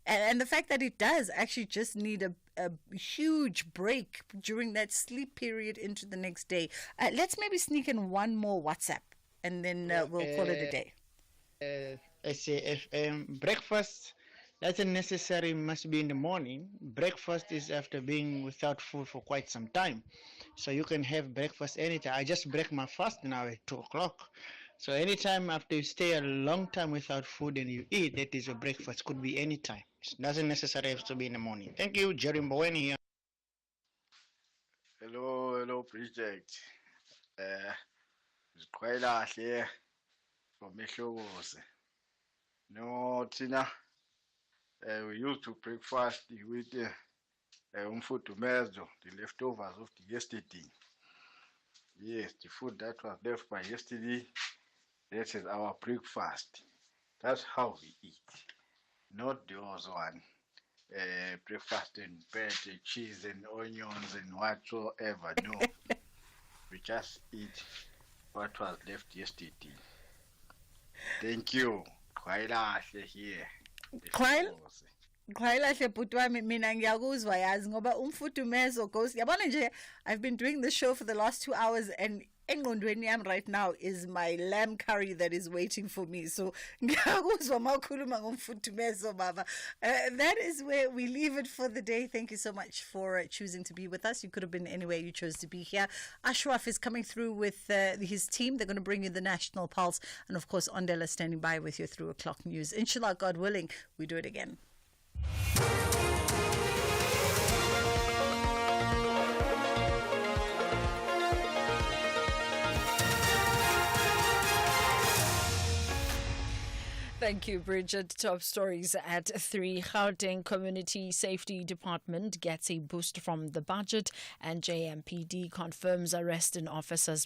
and the fact that it does actually just need a huge break during that sleep period into the next day. Let's maybe sneak in one more WhatsApp and then we'll call it a day. I say if breakfast doesn't necessarily must be in the morning. Breakfast is after being without food for quite some time. So you can have breakfast anytime. I just break my fast now at 2 o'clock. So anytime after you stay a long time without food and you eat, that is your breakfast. Could be any time. It doesn't necessarily have to be in the morning. Thank you, Jerry Mboweni here. Hello, Project. Ziqhwela hle from Ehlokose. No, Tina. We used to breakfast with umfudumezo, the leftovers of the yesterday. Yes, the food that was left by yesterday, that is our breakfast. That's how we eat. Not the other one. Breakfast and bread, cheese and onions and whatsoever. No. We just eat what was left yesterday. Thank you. Khwayila here. Khwayila bhuti wami mina ngiyakuzwa yazi ngoba umfudumezo goes yabona nje I've been doing the show for the last 2 hours and engqondweni yami right now is my lamb curry that is waiting for me. So ngiyakuzwa mawukhuluma ngomfudumezo baba. That is where we leave it for the day. Thank you so much for choosing to be with us. You could have been anywhere, you chose to be here. Ashraf is coming through with his team. They're going to bring you the National Pulse, and of course Ondela standing by with your 3 o'clock news. Inshallah, God willing, we do it again. Thank you, Bridget. Top stories at 3. Gauteng Community Safety Department gets a boost from the budget, and JMPD confirms arrest in officers